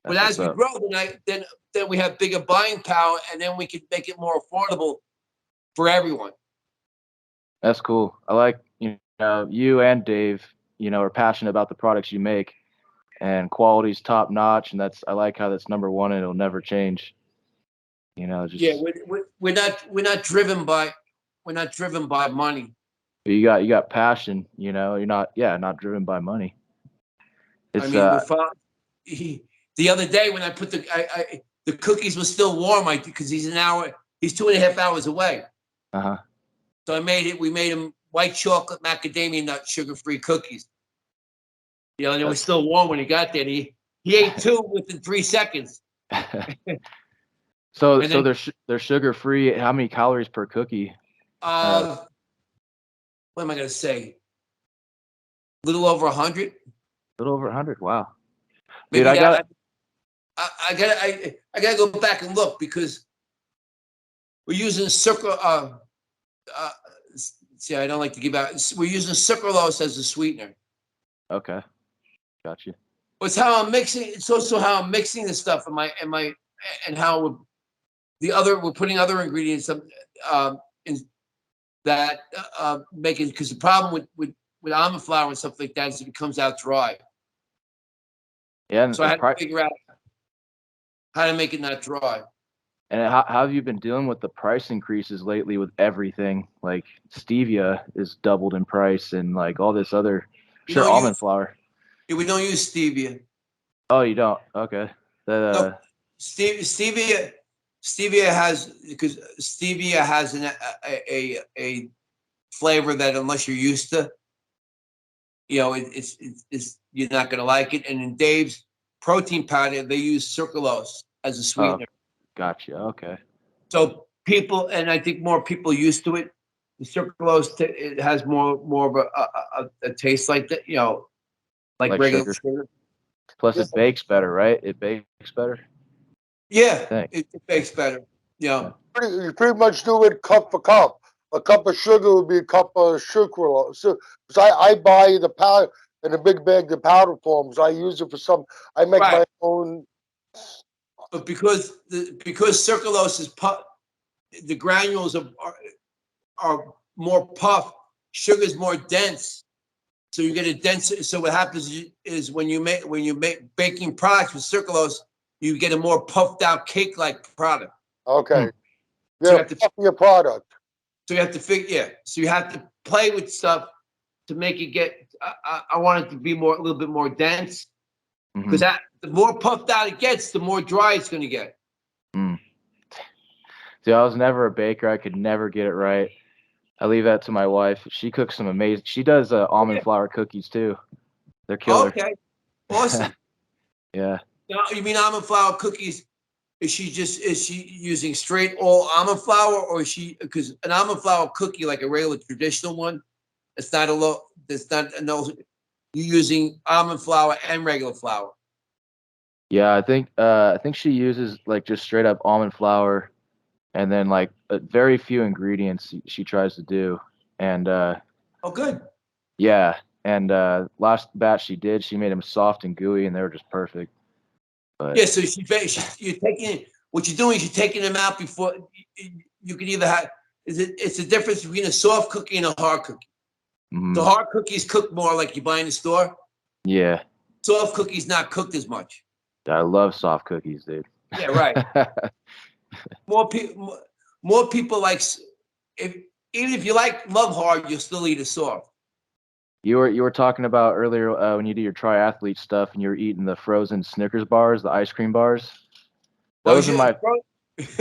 But That's what's as we up. grow, then we have bigger buying power, and then we can make it more affordable for everyone. That's cool. I like, you and Dave, are passionate about the products you make, and quality's top notch, and I like how that's number one and it'll never change. Yeah, Just we're not driven by money. you got passion, you're not driven by money. I It's mean, the other day when I put the cookies were still warm, because he's 2.5 hours away. uh-huh. So we made him white chocolate macadamia nut sugar-free cookies. And it was still warm when he got there. He ate two within 3 seconds. So And then they're sugar free. How many calories per cookie? what am I gonna say? A little over 100. A little over 100. Wow. Maybe Dude, I got that. I gotta go back and look because we're using uh, see, I don't like to give out. We're using sucralose as a sweetener. okay. Got you. It's how I'm mixing. It's also how I'm mixing the stuff and how we're putting other ingredients in that making because the problem with almond flour and stuff like that is it comes out dry. Yeah, and So I had to figure out how to make it not dry. and how have you been dealing with the price increases lately with everything? Like stevia is doubled in price, and like all this other, We sure, don't almond use flour. we don't use stevia. Oh, you don't? Okay. That No, stevia has because stevia has a flavor that unless you're used to, it's you're not gonna like it. And in Dave's protein powder, they use sucralose as a oh, sweetener. gotcha. Okay. So people, and I think more people used to it. The sucralose it has more of a taste like that, like Like regular sugar. sugar. Plus, Yeah. it bakes better, right? It bakes better. I Yeah, think. it makes better. Yeah. You pretty much do it cup for cup. A cup of sugar would be a cup of sugar. So, 'cause I buy the powder in a big bag, the powder forms. I use it for some. I make Right. my own. But because sucralose is the granules are more puff. Sugar's more dense, so you get a denser. So what happens is when you make baking products with sucralose, you get a more puffed out cake like product. Okay. So you Yeah, have to puff your product. figure So you have to play with stuff to make it get. I want it to be a little bit more dense because Mhm. the more puffed out it gets, the more dry it's going to get. Mm. See, I was never a baker. I could never get it right. I leave that to my wife. She cooks some amazing. She does almond flour cookies too. They're killer. Okay, awesome. Yeah. Now, you mean almond flour cookies? Is she using straight all almond flour, or is she because an almond flour cookie like a regular traditional one, it's not a low. It's not a no. You're using almond flour and regular flour. Yeah, I think she uses like just straight up almond flour, and then like very few ingredients she tries to do. And Oh, good. yeah, And last batch she made them soft and gooey, and they were just perfect. But Yeah, so you're taking what you're doing is you're taking them out before you can either have. It's the difference between a soft cookie and a hard cookie. mhm. The hard cookies cook more like you buy in the store. Yeah, Soft cookies not cooked as much. I love soft cookies, dude. Yeah, right. More people like if even if you love hard, you'll still eat a soft. You were talking about earlier when you do your triathlete stuff and you were eating the frozen Snickers bars, the ice cream bars. Oh, Those are my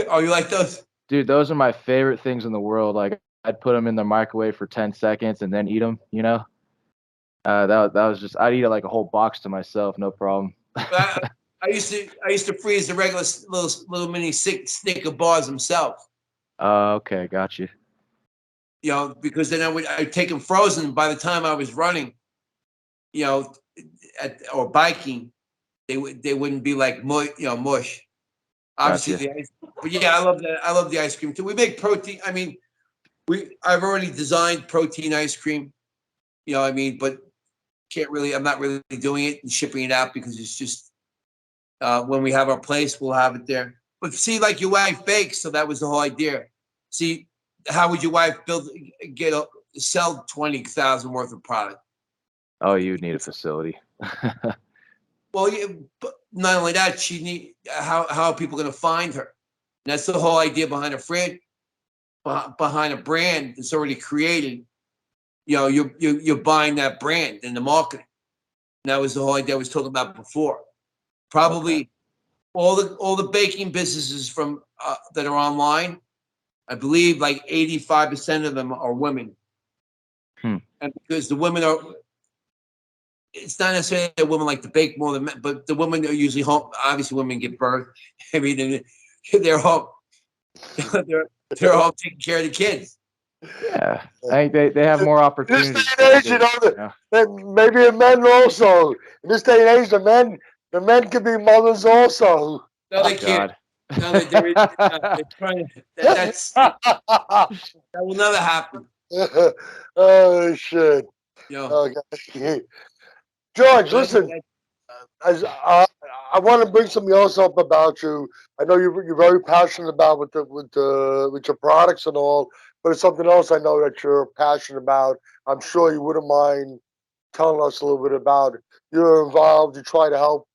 oh, you like those? dude. Those are my favorite things in the world. Like I'd put them in the microwave for 10 seconds and then eat them. You know, that was just I'd eat like a whole box to myself, no problem. I used to freeze the regular little mini Snicker bars themselves. Okay, got you. You know, because then I'd take them frozen. By the time I was running, you know, or biking, they wouldn't be like mush. Obviously, Gotcha. but yeah, I love that. I love the ice cream too. We make protein. I mean, I've already designed protein ice cream. You know, what I mean, but can't really. I'm not really doing it and shipping it out because it's just when we have our place, we'll have it there. But see, like your wife bakes, so that was the whole idea. See, how would your wife sell 20,000 worth of product? Oh, you would need a facility. Well, yeah, but not only that, she need how are people going to find her? And that's the whole idea behind behind a brand that's already created. You know, you're buying that brand and the marketing. And that was the whole idea I was talking about before. Probably Okay. all the baking businesses from that are online. I believe like 85% of them are women. Hmm. And because the women are, it's not necessarily that women like to bake more than men, but the women are usually home. Obviously, women give birth. I mean, they're home. they're home taking care of the kids. Yeah, I think they have more In this opportunities. day and age, you know, that maybe the men also. In this day and age, the men can be mothers also. No, they Oh can't. God. No, they're trying to. That will never happen. Oh shit! You know. Okay, George, But listen. anyway, As I want to bring something else up about you. I know you're very passionate about with your products and all, but it's something else I know that you're passionate about. I'm sure you wouldn't mind telling us a little bit about it. You're involved. You try to help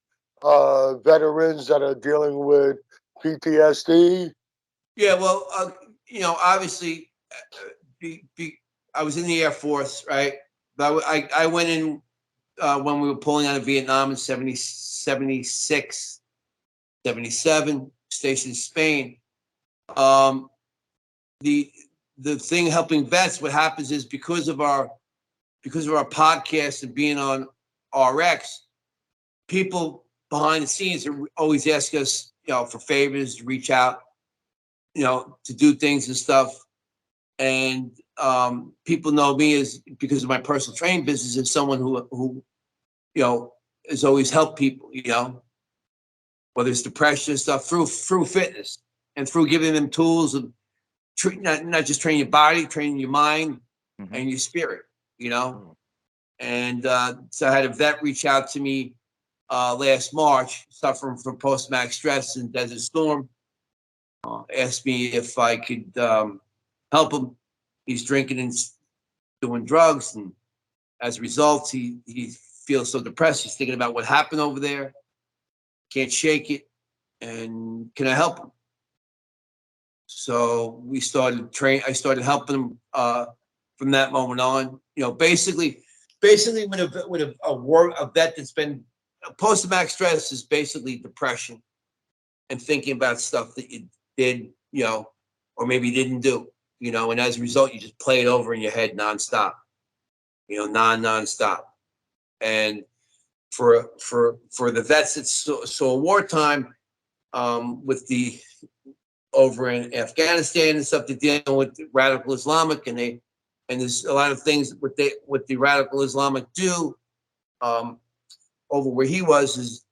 veterans that are dealing with PTSD. yeah, well, obviously, I was in the Air Force, right? But I went in when we were pulling out of Vietnam in 76, 77, stationed in Spain. Um, the the thing helping vets, what happens is because of our podcast and being on RX, people behind the scenes are always ask us, for favors, to reach out, to do things and stuff. And people know me as because of my personal training business as someone who has always helped people, whether it's depression and stuff through fitness and through giving them tools and not just training your body, training your mind Mhm. and your spirit, And so I had a vet reach out to me last March, suffering from post-traumatic stress and Desert Storm. Asked me if I could help him. He's drinking and doing drugs, and as a result, he feels so depressed. He's thinking about what happened over there, can't shake it, and can I help him? So we started train. I started helping him from that moment on. Basically, when a vet that's been post-traumatic stress is basically depression and thinking about stuff that you did, or maybe didn't do, and as a result, you just play it over in your head nonstop, nonstop. And for the vets that saw wartime, with the over in Afghanistan and stuff, they're dealing with radical Islamic, and there's a lot of things what the radical Islamic do over where he was is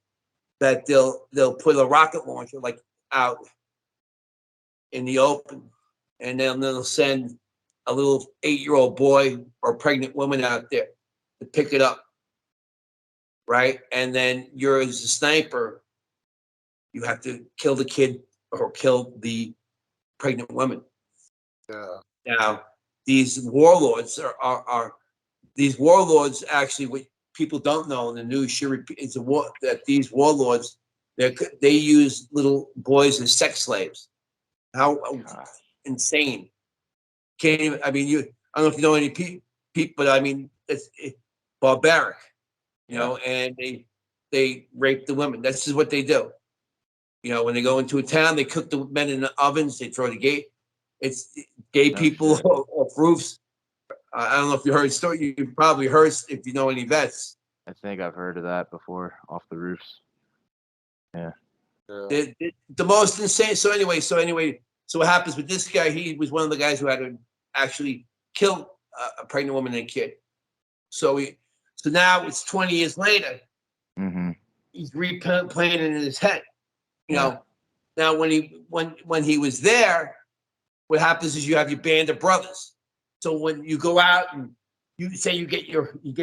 that they'll put a rocket launcher like out in the open, and then they'll send a little 8-year-old boy or pregnant woman out there, to pick it up, right? And then you're as a sniper, you have to kill the kid or kill the pregnant woman. Yeah. Now, these warlords are these warlords actually, what people don't know in the news should repeat, is that these warlords, they use little boys as sex slaves. How insane! Can't even. I mean, I don't know if you know any people, but I mean, it's barbaric, you know. And they rape the women. This is what they do. You know, when they go into a town, they cook the men in the ovens. They throw the gay. It's gay people off roofs. I don't know if you heard the story. You probably heard if you know any vets. I think I've heard of that before, off the roofs. Yeah. The most insane. So anyway, so what happens with this guy? He was one of the guys who had to actually kill a pregnant woman and a kid. So now it's 20 years later. Mm-hmm. He's replaying it in his head. You know, now when he was there, what happens is you have your band of brothers. So when you go out and you say you get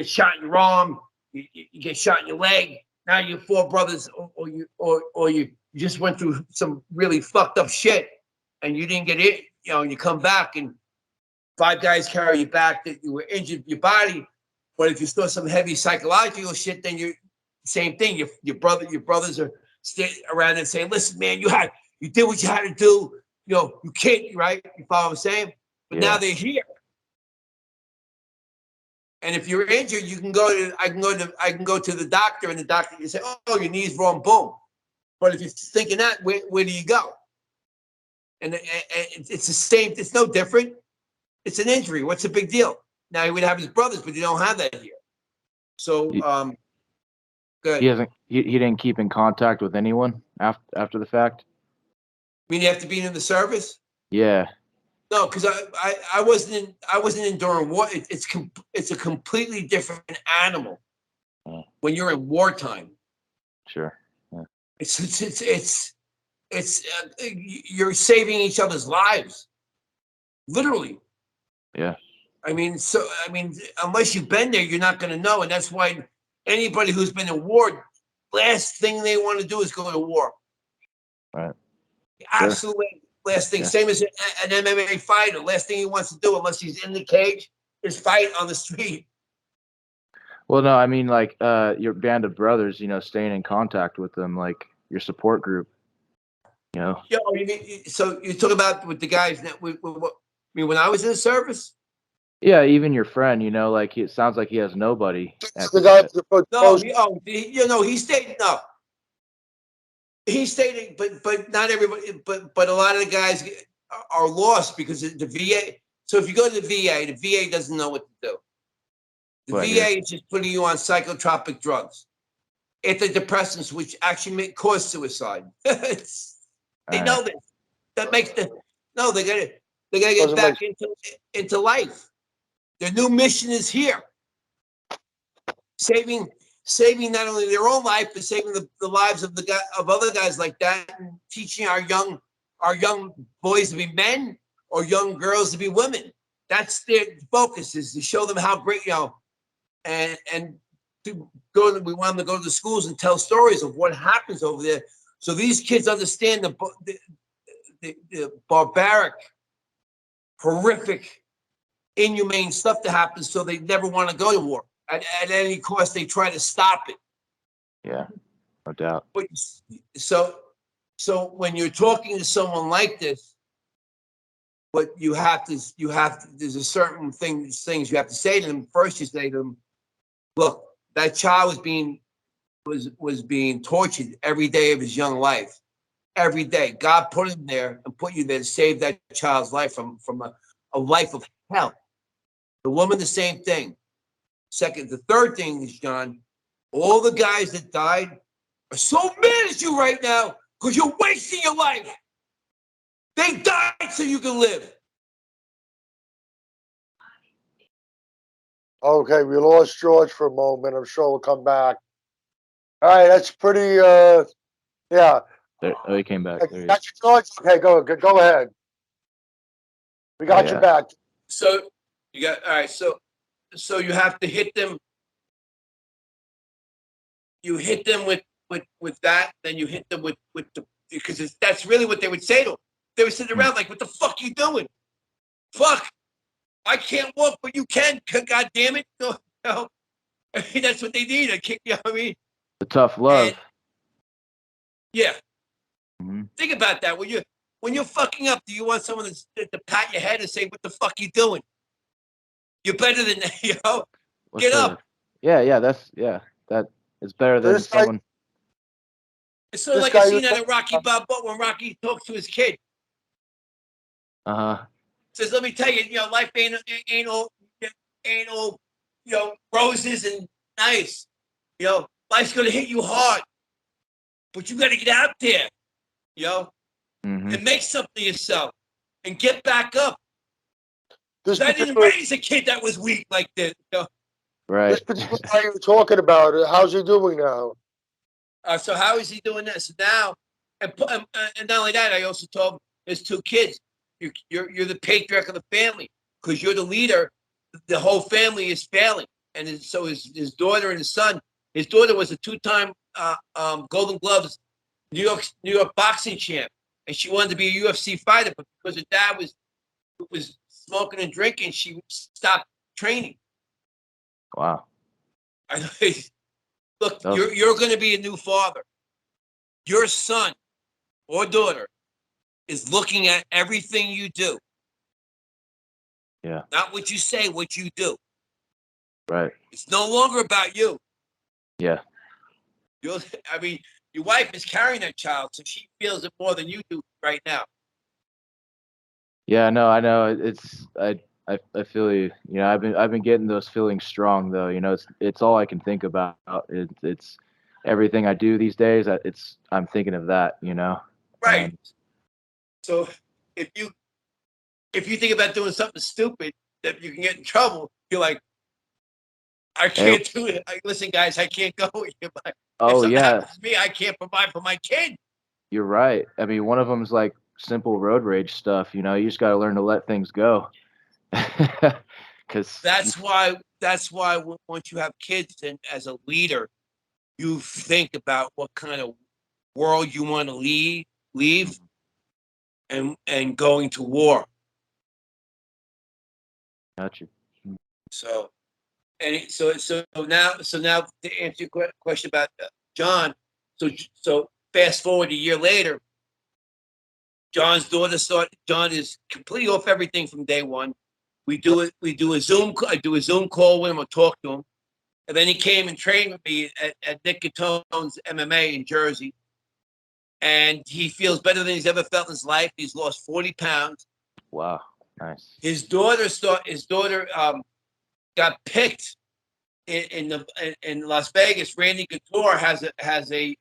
shot in your arm, you get shot in your leg. Now you're four brothers, or you just went through some really fucked up shit, and you didn't get it. You know, and you come back and 5 guys carry you back that you were injured your body. But if you saw some heavy psychological shit, then you're same thing. Your brothers are around and saying, "Listen, man, you did what you had to do. You know, you can't, right? You follow what I'm saying?" But now they're here. And if you're injured, I can go to the doctor, and the doctor can say, "Oh, your knee's wrong." Boom. But if you're thinking that, where do you go? And it's the same. It's no different. It's an injury. What's the big deal? Now he would have his brothers, but you don't have that here. So, good. He didn't keep in contact with anyone after the fact. I mean, you have to be in the service. Yeah. No, because I wasn't in during war. It's a completely different animal when you're in wartime. Sure. Yeah. It's you're saving each other's lives, literally. Yeah. I mean, unless you've been there, you're not going to know, and that's why anybody who's been in war, last thing they want to do is go to war. Right. Absolutely. Last thing, same as an MMA fighter. Last thing he wants to do, unless he's in the cage, is fight on the street. Well, no, I mean, like, your band of brothers, you know, staying in contact with them, like your support group, you know. Yeah, so you talk about with the guys that when I was in the service. Yeah, even your friend, you know, like it sounds like he has nobody. The guy He stayed. No, he stayed, but not everybody. But a lot of the guys are lost because of the VA. So if you go to the VA doesn't know what to do. The VA is just putting you on psychotropic drugs, antidepressants, which actually cause suicide. They know this. That makes they gotta get back into life. Their new mission is here, saving not only their own life but saving the lives of other guys like that, and teaching our young boys to be men or young girls to be women. That's their focus, is to show them how great, you know, and we want them to go to the schools and tell stories of what happens over there, so these kids understand the barbaric, horrific, inhumane stuff that happens, so they never want to go to war. At any cost, they try to stop it. Yeah, no doubt. But so when you're talking to someone like this, but you have to, there's a certain things you have to say to them. First, you say to them, look, that child was being tortured every day of his young life. Every day. God put him there and put you there to save that child's life from a life of hell. The woman, the same thing. The third thing is, John, all the guys that died are so mad at you right now because you're wasting your life. They died so you can live. Okay, we lost George for a moment. I'm sure we'll come back. All right, that's pretty. Yeah. He came back. There Got you, George? Okay, go ahead. We got you back. So you got all right. So you have to hit them you hit them with that, then you hit them with the because that's really what they would say to them. They were sitting around like, "What the fuck you doing? Fuck, I can't walk, but you can. God damn it!" You know? I mean, that's what they need. You know what I mean? The tough love. And, yeah. Mm-hmm. Think about that. When you're fucking up, do you want someone to pat your head and say, "What the fuck you doing? You're better than What's get up." Yeah, that is better than This guy, someone. It's sort of this like a guy you're scene out of talking Rocky about, Balboa when Rocky talks to his kid. Uh-huh. Says, "Let me tell you, life ain't all roses and nice. Life's gonna hit you hard, but you got to get out there, Mm-hmm. and make something of yourself and get back up." this I didn't particular raise a kid that was weak like this. Right. this particular guy you're talking about. How's he doing now? So how is he doing this now? And not only that, I also told him his two kids. You're the patriarch of the family because you're the leader. The whole family is failing, and so his daughter and his son. His daughter was a two-time Golden Gloves New York boxing champ, and she wanted to be a UFC fighter, but because her dad was smoking and drinking, she stopped training. Wow. Look, That was, you're going to be a new father. Your son or daughter is looking at everything you do. yeah. Not what you say, what you do. Right. It's no longer about you. Yeah. I mean, your wife is carrying that child, so she feels it more than you do right now. Yeah. No, I know. I feel you. You know, I've been getting those feelings strong though. You know, it's all I can think about. It's everything I do these days. I'm thinking of that. You know. Right. And So if you think about doing something stupid that you can get in trouble, you're like, I hey, can't do it. Listen, guys, I can't go with you. If oh something yeah, happens to me, I can't provide for my kid. you're right. I mean, one of them's like simple road rage stuff. You know, you just got to learn to let things go. Because That's why. Once you have kids, and as a leader, you think about what kind of world you want to leave, and going to war. got you. So, so now to answer your question about John, so fast forward a year later, John's daughter started. John is completely off everything from day one. We do a Zoom. I do a Zoom call with him. I talk to him, and then he came and trained with me at Nick Catone's MMA in Jersey, and he feels better than he's ever felt in his life. He's lost 40 pounds. Wow, nice. His daughter got picked in Las Vegas. Randy Couture has a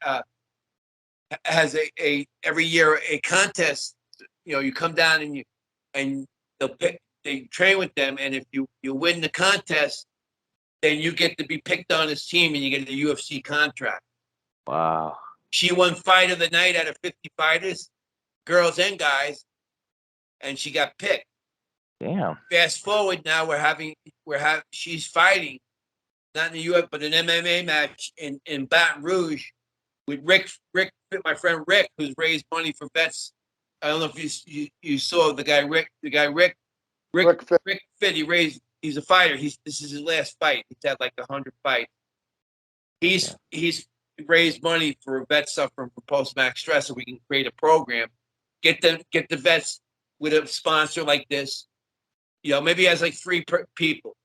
every year a contest. You come down and they train with them, and if you win the contest, then you get to be picked on his team and you get a UFC contract. Wow. She won fight of the night out of 50 fighters, girls and guys, and she got picked. Damn. Fast forward now, she's fighting not in the UFC but an MMA match in Baton Rouge with Rick, my friend Rick, who's raised money for vets. I don't know if you saw the guy Rick. Rick Fit. Rick Fit. He's a fighter. This is his last fight. He's had like 100 fights. He's raised money for vets suffering from post-max stress, so we can create a program, get the vets with a sponsor like this. Maybe he has like three people.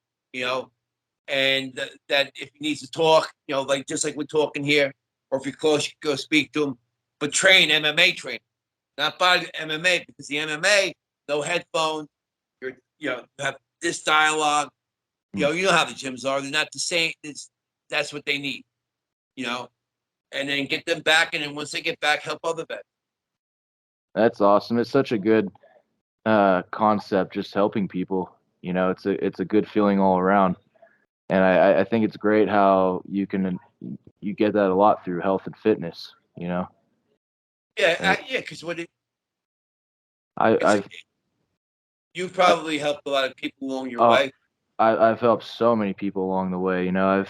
And that if he needs to talk, like just like we're talking here, or if you're close, you can go speak to him. But train MMA training, not body MMA, because the MMA, no headphones. You have this dialogue. You know how the gyms are. They're not the same. That's what they need. And then get them back, and then once they get back, help other vets. That's awesome. It's such a good concept, just helping people. You know, it's a good feeling all around. And I think it's great how you get that a lot through health and fitness, you know. Yeah, because I've you probably helped a lot of people along your uh, way. I've helped so many people along the way. You know,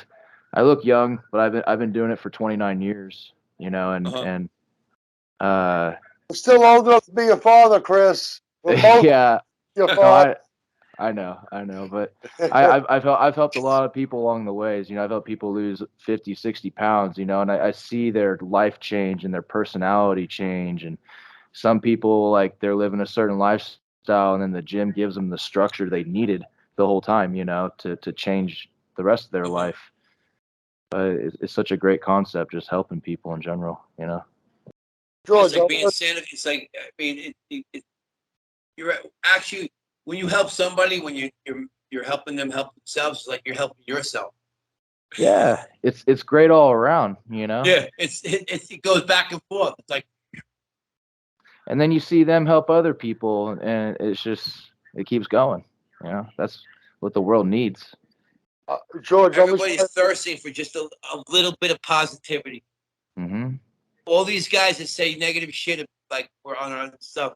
I look young, but I've been doing it for 29 years, you know, and uh I'm still old enough to be your father, Chris. We're both yeah, your no, father. I know, but I've helped a lot of people along the ways. You know, I've helped people lose 50, 60 pounds, you know, and I see their life change and their personality change. And some people, like, they're living a certain lifestyle, and then the gym gives them the structure they needed the whole time, you know, to change the rest of their life. It's such a great concept, just helping people in general, you know. It's George, like being Santa. It's like, I mean, you're actually, when you help somebody, when you're helping them help themselves, it's like you're helping yourself. Yeah, it's great all around, you know. Yeah, it goes back and forth. It's like, And then you see them help other people, and it keeps going. You know, that's what the world needs. George, I'm just everybody's thirsting for just a little bit of positivity. Hmm. All these guys that say negative shit, like we're on our stuff,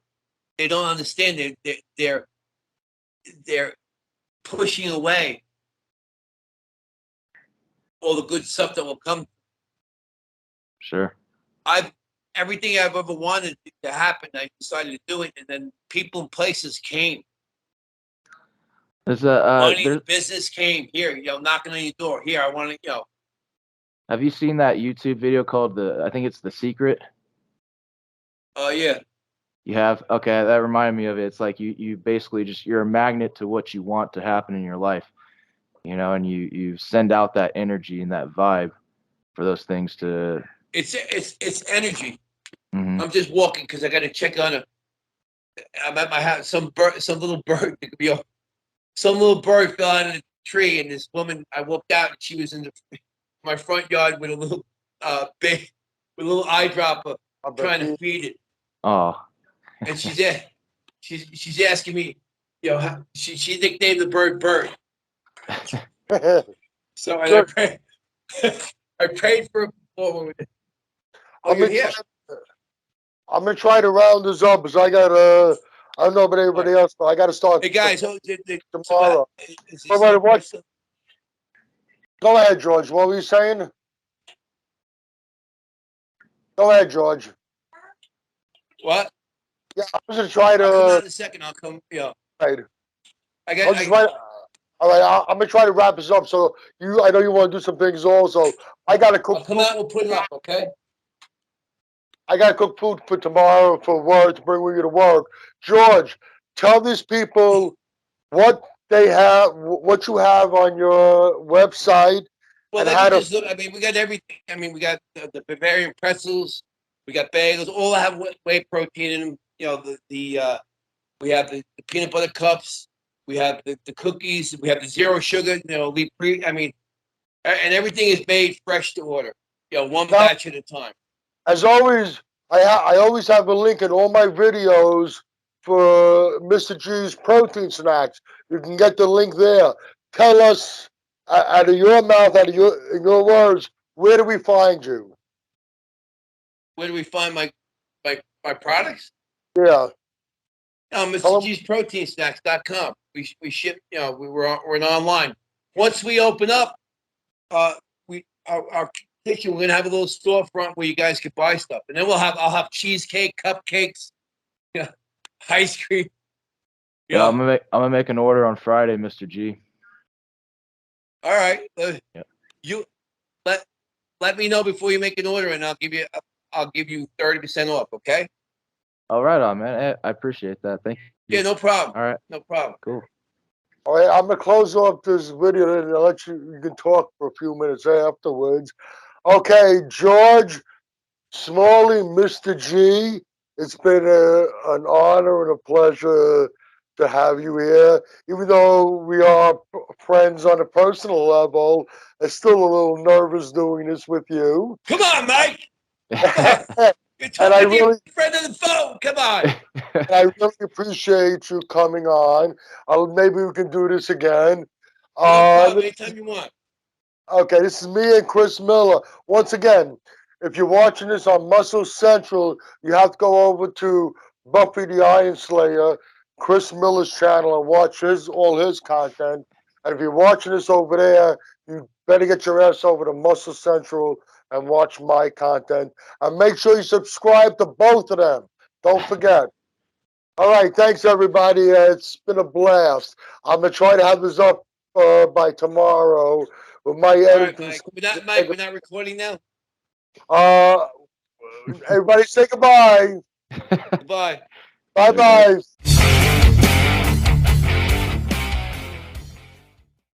they don't understand. They're pushing away all the good stuff that will come. Sure. Everything I've ever wanted to happen, I decided to do it, and then people and places came. There's Money, there's business came here, knocking on your door. Here, I want to, Have you seen that YouTube video called I think it's The Secret? Oh yeah. You have? Okay, that reminded me of it. It's like you basically you're a magnet to what you want to happen in your life, you know, and you send out that energy and that vibe for those things to. It's energy. Mhm. I'm just walking because I got to check on a. I'm at my house. Some little bird. It could be some little bird fell out of the tree, and this woman. I walked out, and she was in my front yard with a little big, with a little eyedropper, trying to feed it. Oh. And she's asking me, she nicknamed the bird Bird. So I prayed, I prayed for her before. Oh, you're here. I'm gonna try to round this up because I don't know about everybody else, but I gotta start. Hey guys, tomorrow. Go ahead, George. What were you saying? Go ahead, George. What? Yeah, I was gonna try to. I'll come out in a second. I'll come. Yeah. Right. I got. All right, I'm gonna try to wrap this up. So I know you want to do some things also. I gotta cook. I'll come out. We'll put it up. Okay. I gotta cook food for tomorrow for work to bring with you to work. George, tell these people what they have, what you have on your website, Well, and they how can to. just look. I mean, we got everything. I mean, we got the Bavarian pretzels. We got bagels. All have whey protein in them. We have the peanut butter cups. We have the cookies. We have the zero sugar. I mean, and everything is made fresh to order. One batch at a time. As always, I always have a link in all my videos for Mr. G's protein snacks. You can get the link there. Tell us, out of your mouth, in your words, where do we find you? Where do we find my products? Yeah. Mr. G's Protein Snacks.com. We ship. We're an online. Once we open up, our kitchen. We're gonna have a little storefront where you guys can buy stuff, and then I'll have cheesecake, cupcakes, ice cream. Yeah, I'm gonna make an order on Friday, Mr. G. All right. You let me know before you make an order, and I'll give you 30% off. Okay. All right, on man. I appreciate that. Thank you. Yeah, no problem. All right. No problem. Cool. All right, I'm gonna close off this video and I'll let you can talk for a few minutes afterwards. Okay, George Smalley, Mr. G. It's been an honor and a pleasure to have you here. Even though we are friends on a personal level, I'm still a little nervous doing this with you. Come on, Mike. Come on. You're talking to your friend on the phone. Come on. I really appreciate you coming on. Maybe we can do this again. No problem. Anytime you want. Okay, this is me and Chris Miller. Once again, if you're watching this on Muscle Central, you have to go over to Buffy the Iron Slayer, Chris Miller's channel, and watch all his content. And if you're watching this over there, you better get your ass over to Muscle Central and watch my content. And make sure you subscribe to both of them. Don't forget. All right, thanks everybody. It's been a blast. I'm gonna try to have this up by tomorrow with my All right, editing. Mike, we're not recording now. Uh, everybody say goodbye. Goodbye. Bye Later, guys. bye.